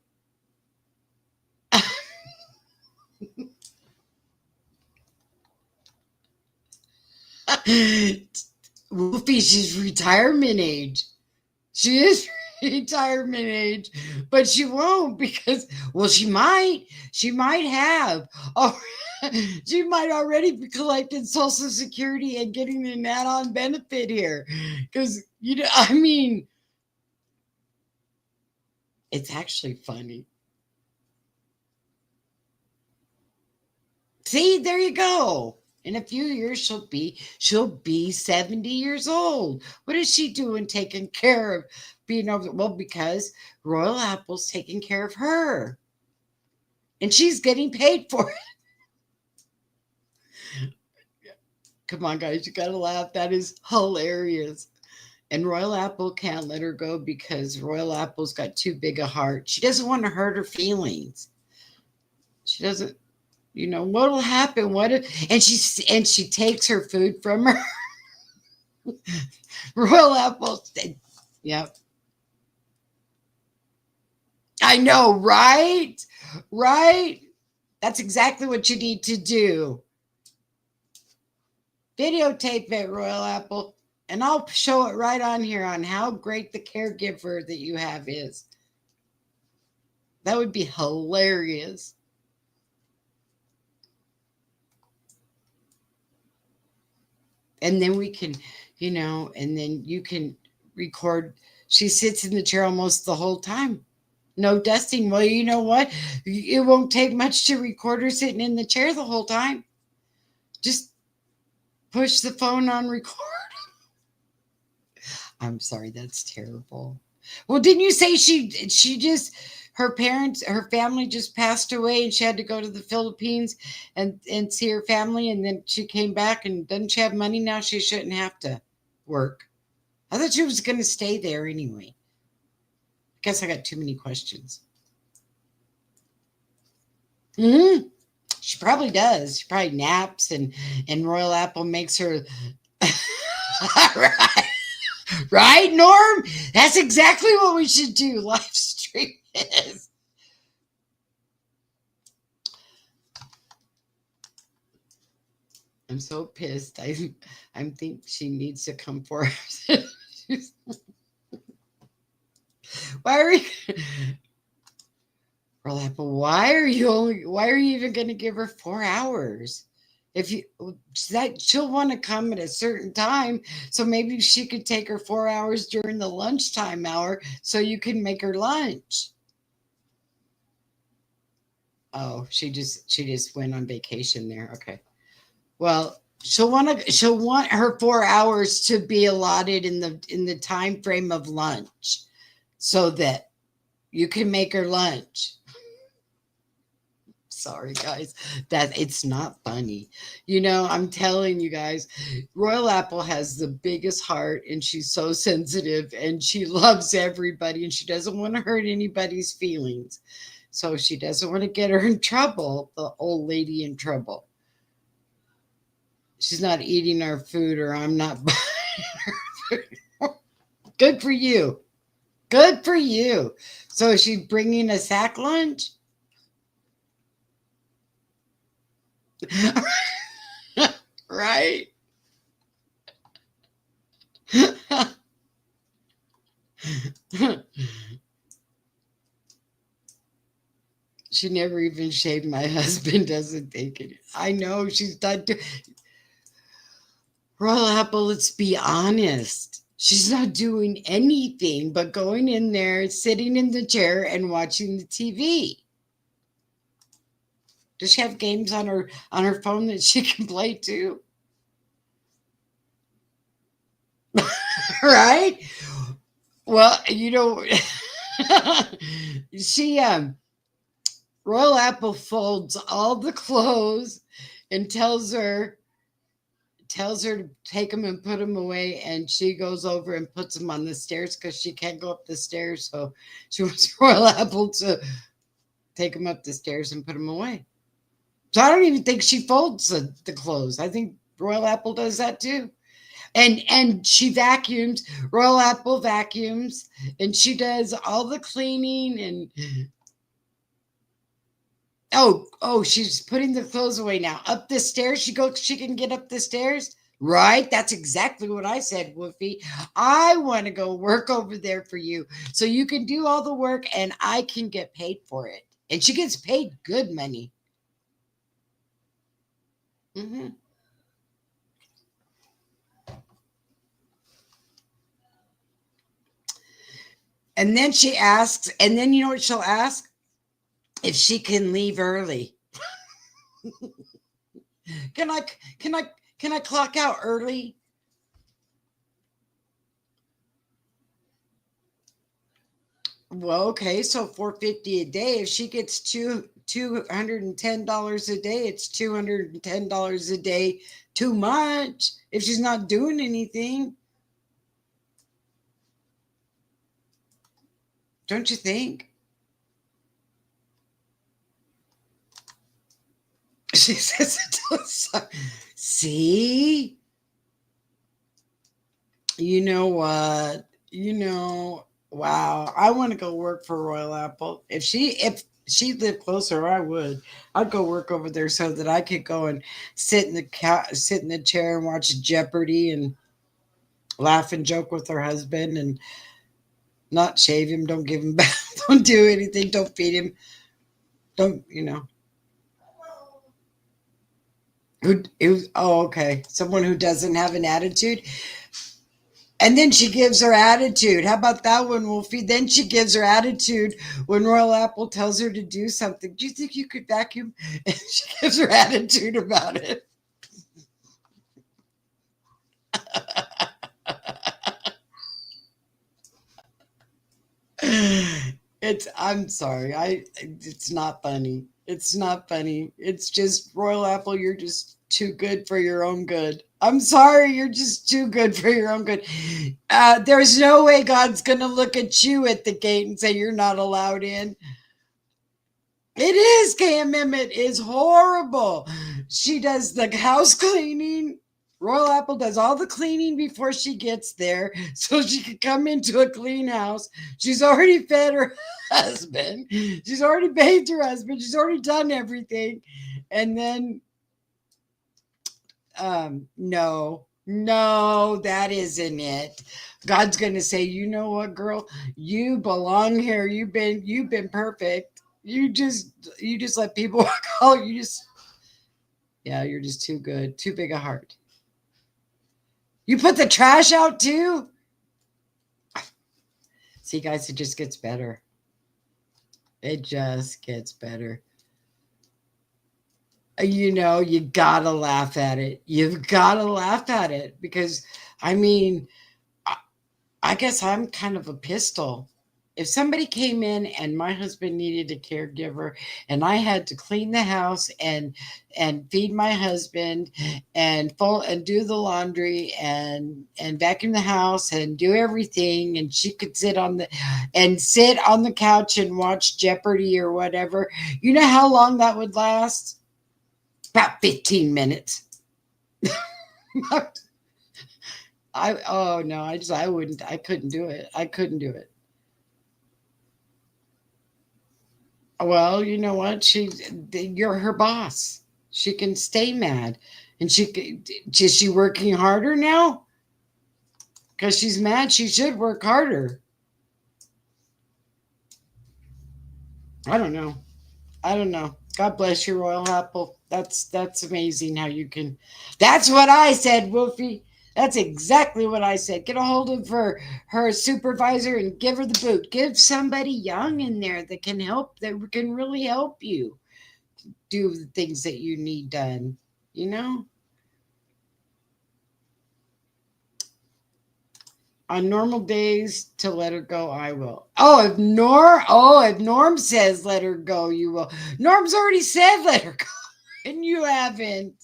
Wolfie, she's retirement age. She is retirement age, but she won't because, well, she might. She might have. Oh, she might already be collecting Social Security and getting an add-on benefit here. Because, I mean, it's actually funny. See, there you go. In a few years, she'll be 70 years old. What is she doing taking care of being over? Well, because Royal Apple's taking care of her. And she's getting paid for it. Come on, guys, you gotta laugh. That is hilarious. And Royal Apple can't let her go because Royal Apple's got too big a heart. She doesn't want to hurt her feelings. She doesn't. What'll happen? And she takes her food from her. Royal Apple. Yep. I know, right? Right? That's exactly what you need to do. Videotape it, Royal Apple, and I'll show it right on here on how great the caregiver that you have is. That would be hilarious. And then we can, and then you can record. She sits in the chair almost the whole time. No dusting. Well, you know what? It won't take much to record her sitting in the chair the whole time. Just push the phone on record. I'm sorry, that's terrible. Well, didn't you say her family just passed away and she had to go to the Philippines and see her family, and then she came back, and doesn't she have money now? She shouldn't have to work. I thought she was going to stay there anyway. I guess I got too many questions. She probably does. She probably naps, and Royal Apple makes her. Right, Norm? That's exactly what we should do. Live stream is. I'm so pissed. I think she needs to come for us. Why are you, Royal Apple? Why are you even going to give her 4 hours? She'll want to come at a certain time, so maybe she could take her 4 hours during the lunchtime hour, so you can make her lunch. Oh, she just went on vacation there. Okay. Well, she'll want her 4 hours to be allotted in the time frame of lunch, so that you can make her lunch. Sorry, guys, that it's not funny. I'm telling you guys, Royal Apple has the biggest heart, and she's so sensitive, and she loves everybody, and she doesn't want to hurt anybody's feelings. So she doesn't want to get her in trouble, the old lady in trouble. She's not eating our food, or I'm not buying her food. Good for you. Good for you. So is she bringing a sack lunch? Right? She never even shaved. My husband doesn't think it. I know she's done. Royal Apple, let's be honest. She's not doing anything but going in there, sitting in the chair, and watching the TV. Does she have games on her phone that she can play too? Right? Well, she Royal Apple folds all the clothes and tells her to take them and put them away, and she goes over and puts them on the stairs because she can't go up the stairs. So she wants Royal Apple to take them up the stairs and put them away. So I don't even think she folds the clothes. I think Royal Apple does that too. And she vacuums. Royal Apple vacuums, and she does all the cleaning. And oh, she's putting the clothes away now. Up the stairs, she can get up the stairs. Right? That's exactly what I said, Woofy. I want to go work over there for you so you can do all the work and I can get paid for it. And she gets paid good money. Mm-hmm. And then she asks, and then you know what she'll ask? If she can leave early. Can I can I clock out early? Well, okay, so $450 a day. If she gets $210 a day, it's $210 a day too much if she's not doing anything. Don't you think? She says see? You know what? Wow. I want to go work for Royal Apple. If she lived closer, I would. I'd go work over there so that I could go and sit in the chair and watch Jeopardy and laugh and joke with her husband and not shave him, don't give him bath, don't do anything, don't feed him, don't oh, okay, someone who doesn't have an attitude. And then she gives her attitude. How about that one, Wolfie? Then she gives her attitude when Royal Apple tells her to do something. Do you think you could vacuum? And she gives her attitude about it. I'm sorry. It's not funny. It's not funny. It's just Royal Apple, you're just too good for your own good. I'm sorry, you're just too good for your own good. There's no way God's going to look at you at the gate and say you're not allowed in. It is, KMM. It is horrible. She does the house cleaning. Royal Apple does all the cleaning before she gets there so she can come into a clean house. She's already fed her husband. She's already bathed her husband. She's already done everything. And then no, that isn't it. God's going to say, you know what, girl, you belong here. You've been perfect. You just let people walk all. You're just too good, too big a heart. You put the trash out too. See, guys, it just gets better. It just gets better. You gotta laugh at it. You've gotta laugh at it because, I mean, I guess I'm kind of a pistol. If somebody came in and my husband needed a caregiver and I had to clean the house and feed my husband and do the laundry and vacuum the house and do everything, and she could sit on the couch and watch Jeopardy or whatever, you know how long that would last? About 15 minutes. I couldn't do it. Well, you know what? You're her boss. She can stay mad. And is she working harder now? Because she's mad, she should work harder. I don't know. God bless you, Royal Apple. That's amazing how you can. That's what I said, Wolfie. That's exactly what I said. Get a hold of her supervisor and give her the boot. Give somebody young in there that can really help you do the things that you need done. On normal days to let her go, I will. If Norm says let her go, you will. Norm's already said let her go, and you haven't.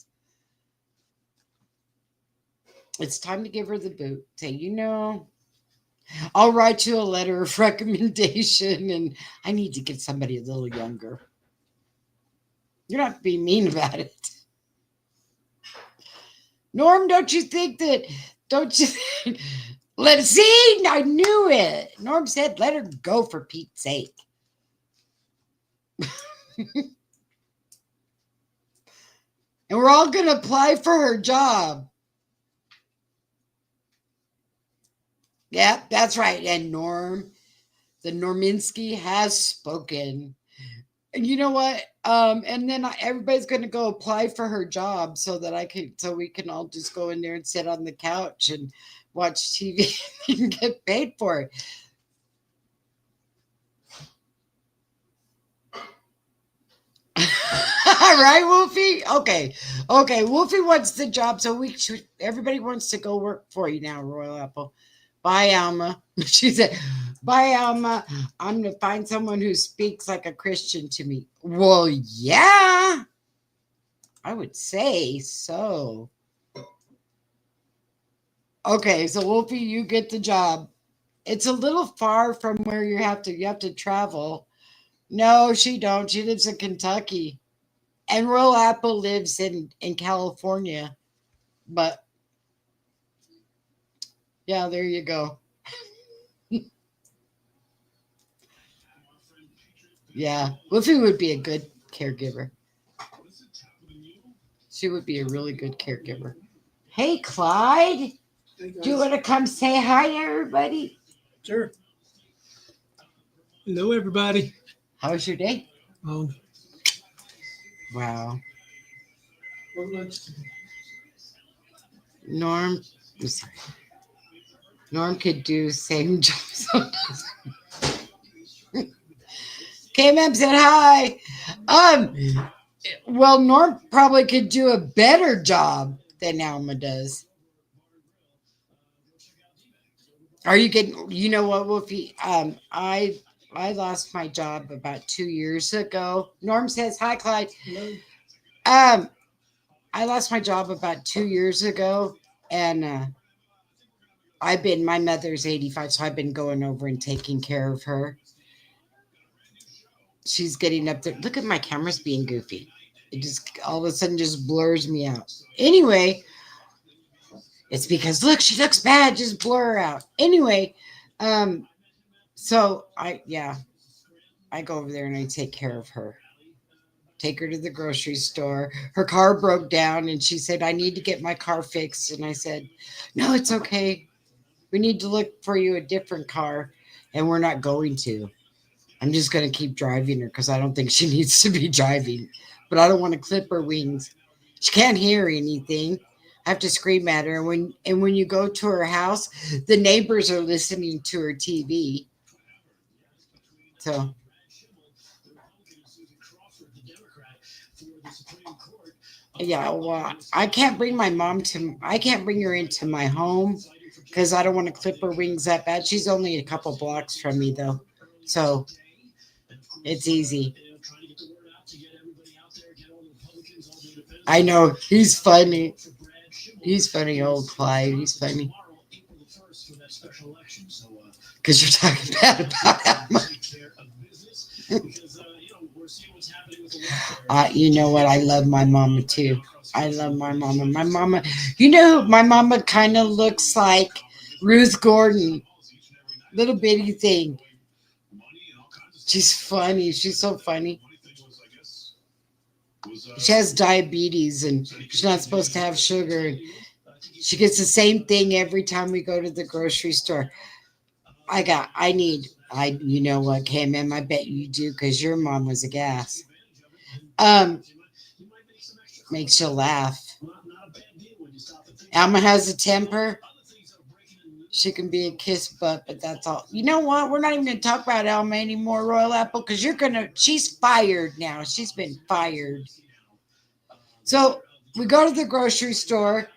It's time to give her the boot. Say, I'll write you a letter of recommendation, and I need to get somebody a little younger. You don't have to be mean about it. Norm, don't you think that? Don't you? Let's see. I knew it. Norm said, "Let her go for Pete's sake." And we're all going to apply for her job. Yep, that's right. And Norm, the Norminski has spoken. And you know what? And then everybody's going to go apply for her job so we can all just go in there and sit on the couch and watch TV and get paid for it. Right, Wolfie? Okay. Wolfie wants the job, so everybody wants to go work for you now, Royal Apple. Bye, Alma. She said, "Bye, Alma. I'm going to find someone who speaks like a Christian to me." Well, yeah, I would say so. Okay, so Wolfie, you get the job. It's a little far from where you have to travel. No, she don't. She lives in Kentucky. And Royal Apple lives in California. But yeah, there you go. Yeah, Wolfie would be a good caregiver. She would be a really good caregiver. Hey, Clyde. Do you want to come say hi to everybody? Sure. Hello, everybody. How was your day? Oh, Wow. Norm, I'm sorry. Norm could do same job sometimes. KMM said hi. Well, Norm probably could do a better job than Alma does. Are you getting? You know what, Wolfie? I lost my job about 2 years ago. Norm says hi, Clyde. hello. I lost my job about 2 years ago, and my mother's 85, so I've been going over and taking care of her. She's getting up there. Look at my camera's being goofy. It just all of a sudden just blurs me out. Anyway, it's because look, she looks bad. Just blur her out. Anyway, so I go over there and I take care of her. Take her to the grocery store. Her car broke down and she said, "I need to get my car fixed." And I said, "No, it's okay. We need to look for you a different car, and we're not going to. I'm just going to keep driving her because I don't think she needs to be driving, but I don't want to clip her wings. She can't hear anything. I have to scream at her. And when you go to her house, the neighbors are listening to her TV. So yeah, well, I can't bring her into my home because I don't want to clip her wings that bad. She's only a couple blocks from me though. So it's easy. I know. He's funny. He's funny, old Clyde. He's funny. Because you're talking bad about him. You know what? I love my mama too. I love my mama. My mama, my mama kind of looks like Ruth Gordon. Little bitty thing. She's funny. She's so funny. She has diabetes and she's not supposed to have sugar. And she gets the same thing every time we go to the grocery store. You know what, KMM? I bet you do because your mom was a gas. Makes you laugh. Alma has a temper. She can be a kiss butt, but that's all. You know what? We're not even going to talk about Alma anymore, Royal Apple, because she's fired now. She's been fired. So we go to the grocery store.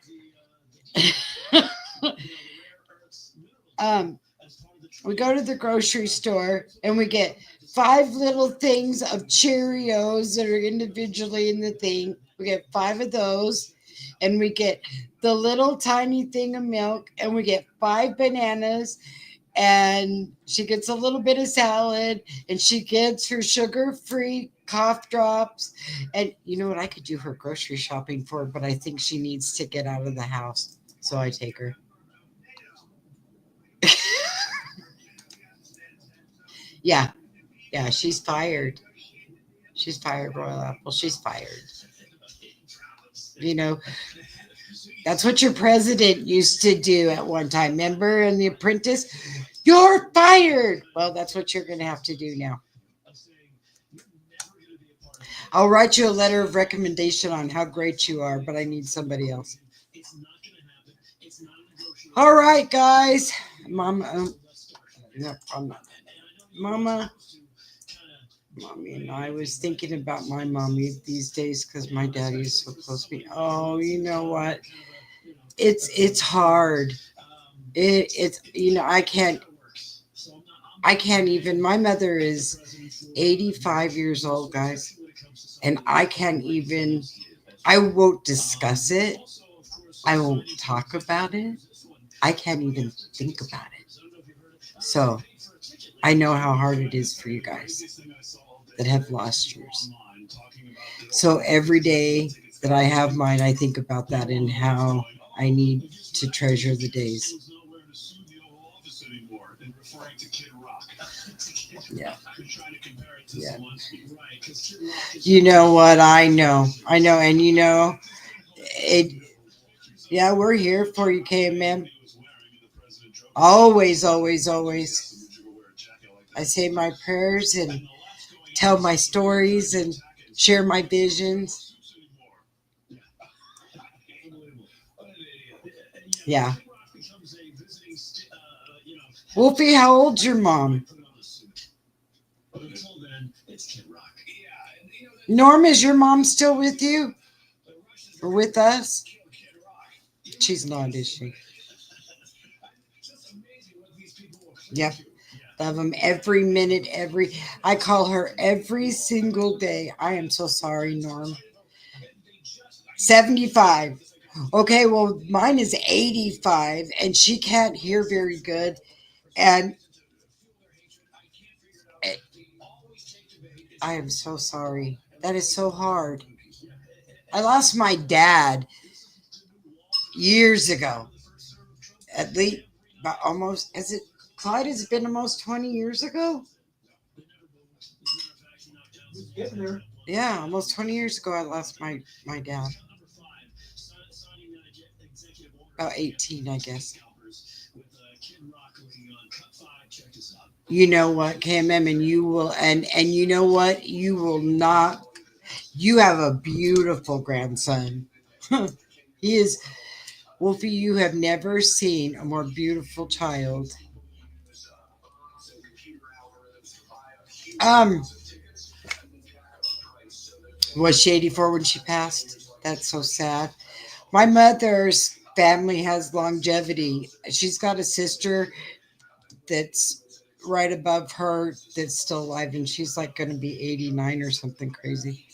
We go to the grocery store and we get 5 little things of Cheerios that are individually in the thing. We get 5 of those, and we get the little tiny thing of milk, and we get 5 bananas, and she gets a little bit of salad, and she gets her sugar-free cough drops. And you know what? I could do her grocery shopping for her, but I think she needs to get out of the house. So I take her. Yeah. Yeah, she's fired. She's fired, Royal Apple. She's fired. You know, that's what your president used to do at one time. Remember in The Apprentice? You're fired. Well, that's what you're going to have to do now. I'll write you a letter of recommendation on how great you are, but I need somebody else. All right, guys. Mama. No, I'm not. Mama. Mommy and I was thinking about my mommy these days because my daddy is so close to me. Oh, you know what? It's hard. It's I can't even. My mother is 85 years old, guys, and I can't even. I won't discuss it. I won't talk about it. I can't even think about it. So I know how hard it is for you guys that have lost yours. So every day that I have mine, I think about that and how I need to treasure the days. Yeah. Yeah. You know what? I know. And it. Yeah, we're here for you, KMM. Always, always, always. I say my prayers and tell my stories and share my visions. Yeah. Wolfie, how old's your mom? Norm, is your mom still with you? Or with us? She's not, is she? Yep. Love them every minute, I call her every single day. I am so sorry, Norm. 75. Okay, well, mine is 85, and she can't hear very good. And I am so sorry. That is so hard. I lost my dad years ago. At least, almost, Clyde, has it been almost 20 years ago? Yeah, almost 20 years ago I lost my dad. About 18, I guess. You know what, KMM, and you will, and you know what? You will not, you have a beautiful grandson. He is, Wolfie, you have never seen a more beautiful child. Was she 84 when she passed? That's so sad. My mother's family has longevity. She's got a sister that's right above her that's still alive, and she's like going to be 89 or something crazy.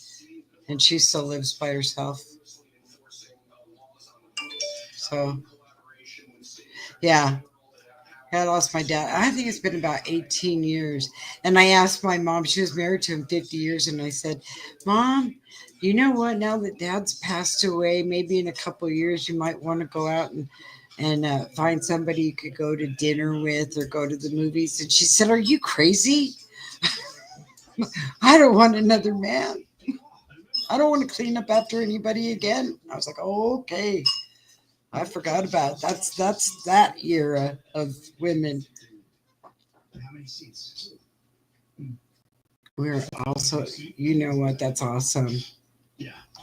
And she still lives by herself. So, yeah. I lost my dad. I think it's been about 18 years. And I asked my mom, she was married to him 50 years, and I said, Mom, you know what? Now that Dad's passed away, maybe in a couple of years, you might want to go out and find somebody you could go to dinner with or go to the movies. And she said, Are you crazy? I don't want another man. I don't want to clean up after anybody again. I was like, oh, okay. I forgot about it. That's that era of women. We're also, you know what? That's awesome.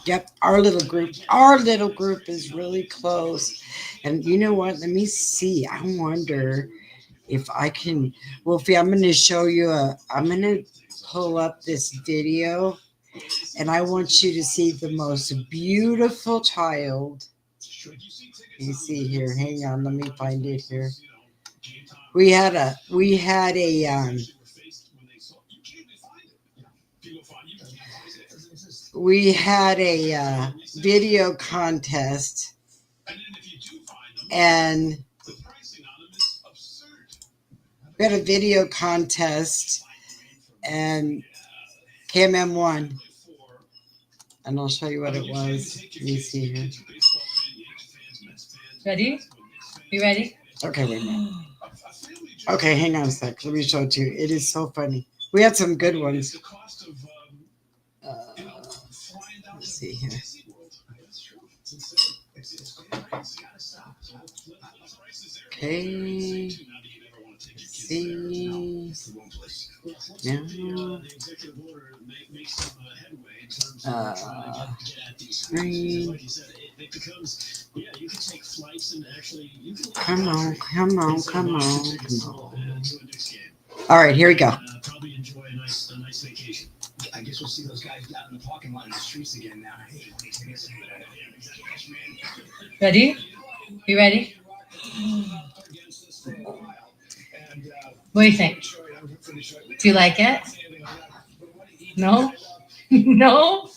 Yep, our little group is really close. And you know what? Let me see. I wonder if I can. Wolfie, I'm going to show you I'm going to pull up this video, and I want you to see the most beautiful child. You see here, hang on, let me find it here. We had a video contest, and We had a video contest, and KMM won. And I'll show you what it was. Let me see here. Ready? You ready? Okay, wait a minute. Okay, hang on a sec. Let me show it to you. It is so funny. We had some good ones. Let's see here. Okay. See. Now. Green. Come on, come on, come on, come on. All right, here we go. Probably enjoy a nice vacation. I guess we'll see those guys out in the parking lot in the streets again now. Ready? You ready? What do you think? Do you like it? No? No?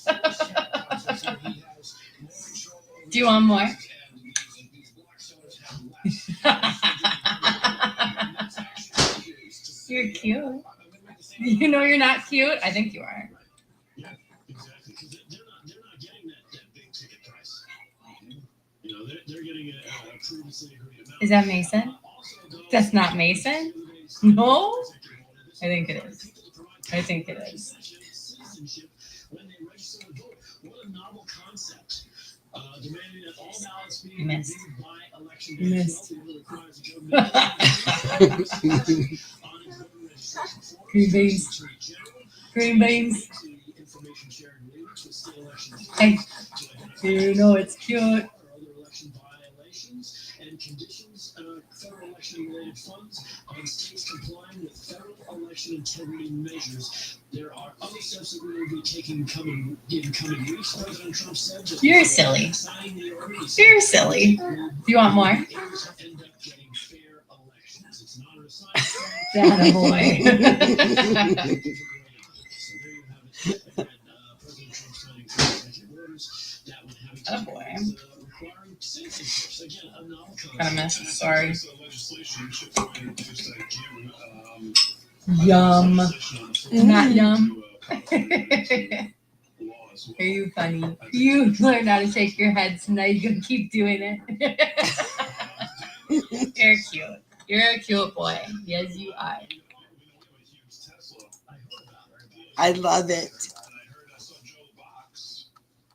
Do you want more? You're cute. You know you're not cute? I think you are. Yeah, exactly. Because they're not getting that big ticket price. You know, they're getting a previously agreed amount. Is that Mason? That's not Mason? No? I think it is. I think it is. When they register to vote, what a novel concept. Demanding that all ballots be Missed. by election You missed. Green beans. Green beans. Hey, you know it's cute. And conditions federal election related funds on states complying with federal election integrity measures. There are other steps that we will be taking in coming weeks. President Trump said that You're silly. You're silly. Do you want more? end up getting fair elections. It's not a science. That boy. Oh boy. Kind of messed. Sorry. Yum. Not yum. Are you funny? You learned how to shake your head, so now you can keep doing it. You're cute. You're a cute boy. Yes, you are. I love it.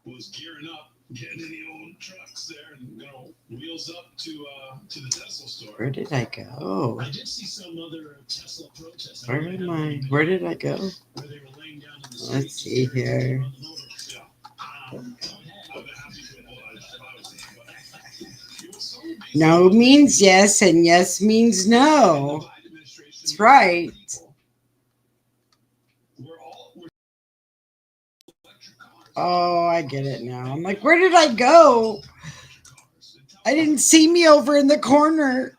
Was gearing up, getting in the old trucks there, and wheels up to the Tesla store. Where did I go? I did see some other Tesla protests. Where did I go? Where they were laying down in the Let's see here. No means yes, and yes means no. That's right. Oh, I get it now. I'm like, where did I go? I didn't see me over in the corner.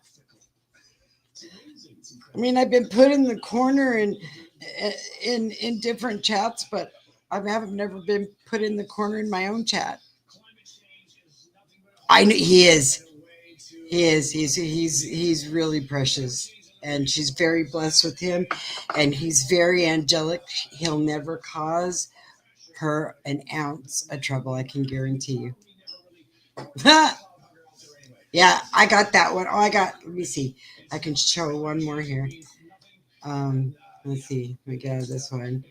I mean, I've been put in the corner in different chats, but I haven't never been put in the corner in my own chat. I know he is. He is. He's really precious, and she's very blessed with him, and he's very angelic. He'll never cause her an ounce of trouble. I can guarantee you. Yeah, I got that one. Oh, let me see. I can show one more here. Let's see. We got this one.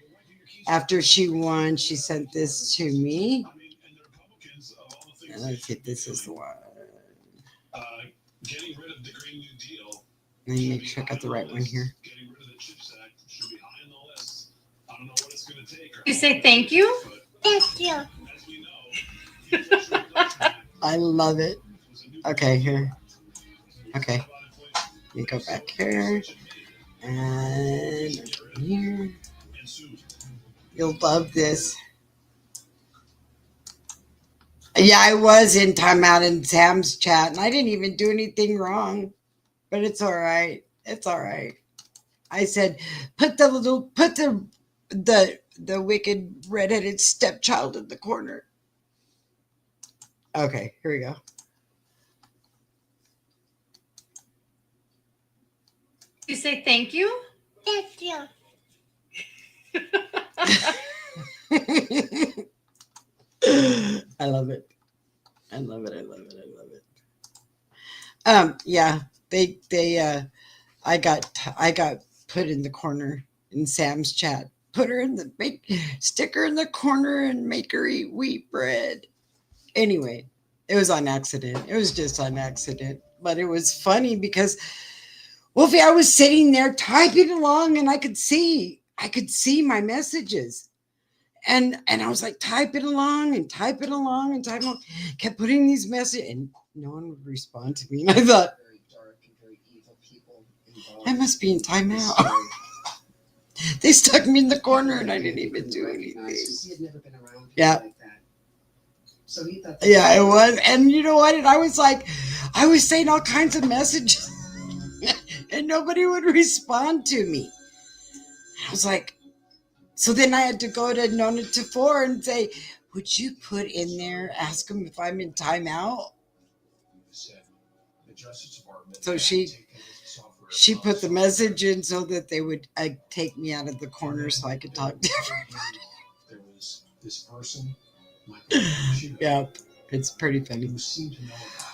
After she won, she sent this to me. And let's see if this is the one. Getting rid of the Green New Deal. Let me make sure I got the right one here. Getting rid of the CHIPS Act should be high on the list. I don't know what it's going to take. You say thank you? Thank you. As we know, I love it. Okay, here. Okay. Let me go back here. And here. You'll love this. Yeah, I was in timeout in Sam's chat, and I didn't even do anything wrong. But it's all right. It's all right. I said, put the wicked redheaded stepchild in the corner. Okay, here we go. You say thank you? Thank you. I love it. I love it. I love it. I love it. Yeah, I got put in the corner in Sam's chat. Put her in the stick her in the corner and make her eat wheat bread. Anyway, it was on accident. It was just on accident, but it was funny because Wolfie, I was sitting there typing along, and I could see my messages. And I was like typing along and typing along and typing along, kept putting these messages, and no one would respond to me. And I thought, Very dark and very evil people involved. I must be in timeout. So, They stuck me in the corner and I didn't even do recognized, anything. 'cause he had never been around people Yeah. like that. So he thought Yeah, it was. And you know what? And I was like, I was saying all kinds of messages and nobody would respond to me. I was like, so then I had to go to Nona Tafur and say, would you put in there, ask them if I'm in timeout? So she put the message in so that they would take me out of the corner so I could talk to everybody. There was this person, Yeah, it's pretty funny. who seemed to know about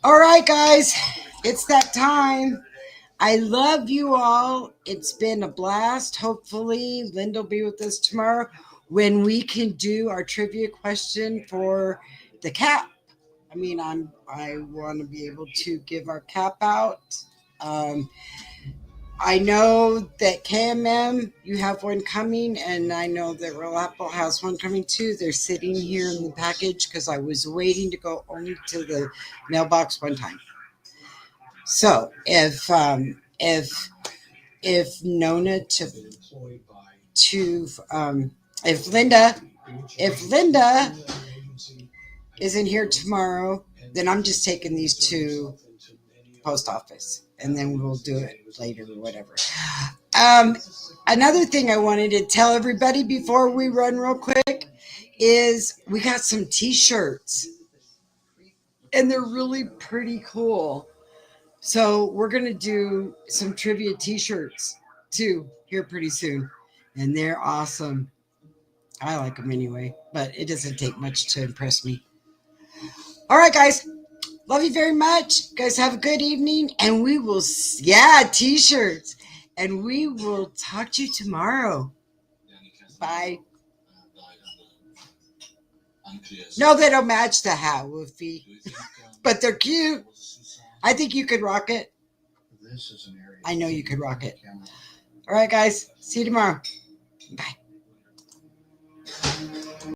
All right, guys, it's that time. I love you all. It's been a blast. Hopefully, Linda will be with us tomorrow when we can do our trivia question for the cap. I mean, I want to be able to give our cap out. I know that KMM, you have one coming, and I know that Real Apple has one coming too. They're sitting here in the package because I was waiting to go only to the mailbox one time. So if Nona if Linda isn't here tomorrow, then I'm just taking these to post office, and then we'll do it later or whatever. Another thing I wanted to tell everybody before we run real quick is we got some t-shirts, and they're really pretty cool. So we're going to do some trivia t-shirts too here pretty soon. And they're awesome. I like them anyway, but it doesn't take much to impress me. All right, guys. Love you very much. Guys, have a good evening. And we will, t-shirts. And we will talk to you tomorrow. Bye. No, they don't match the hat, Wolfie. But they're cute. I think you could rock it. I know you could rock it. All right, guys. See you tomorrow. Bye.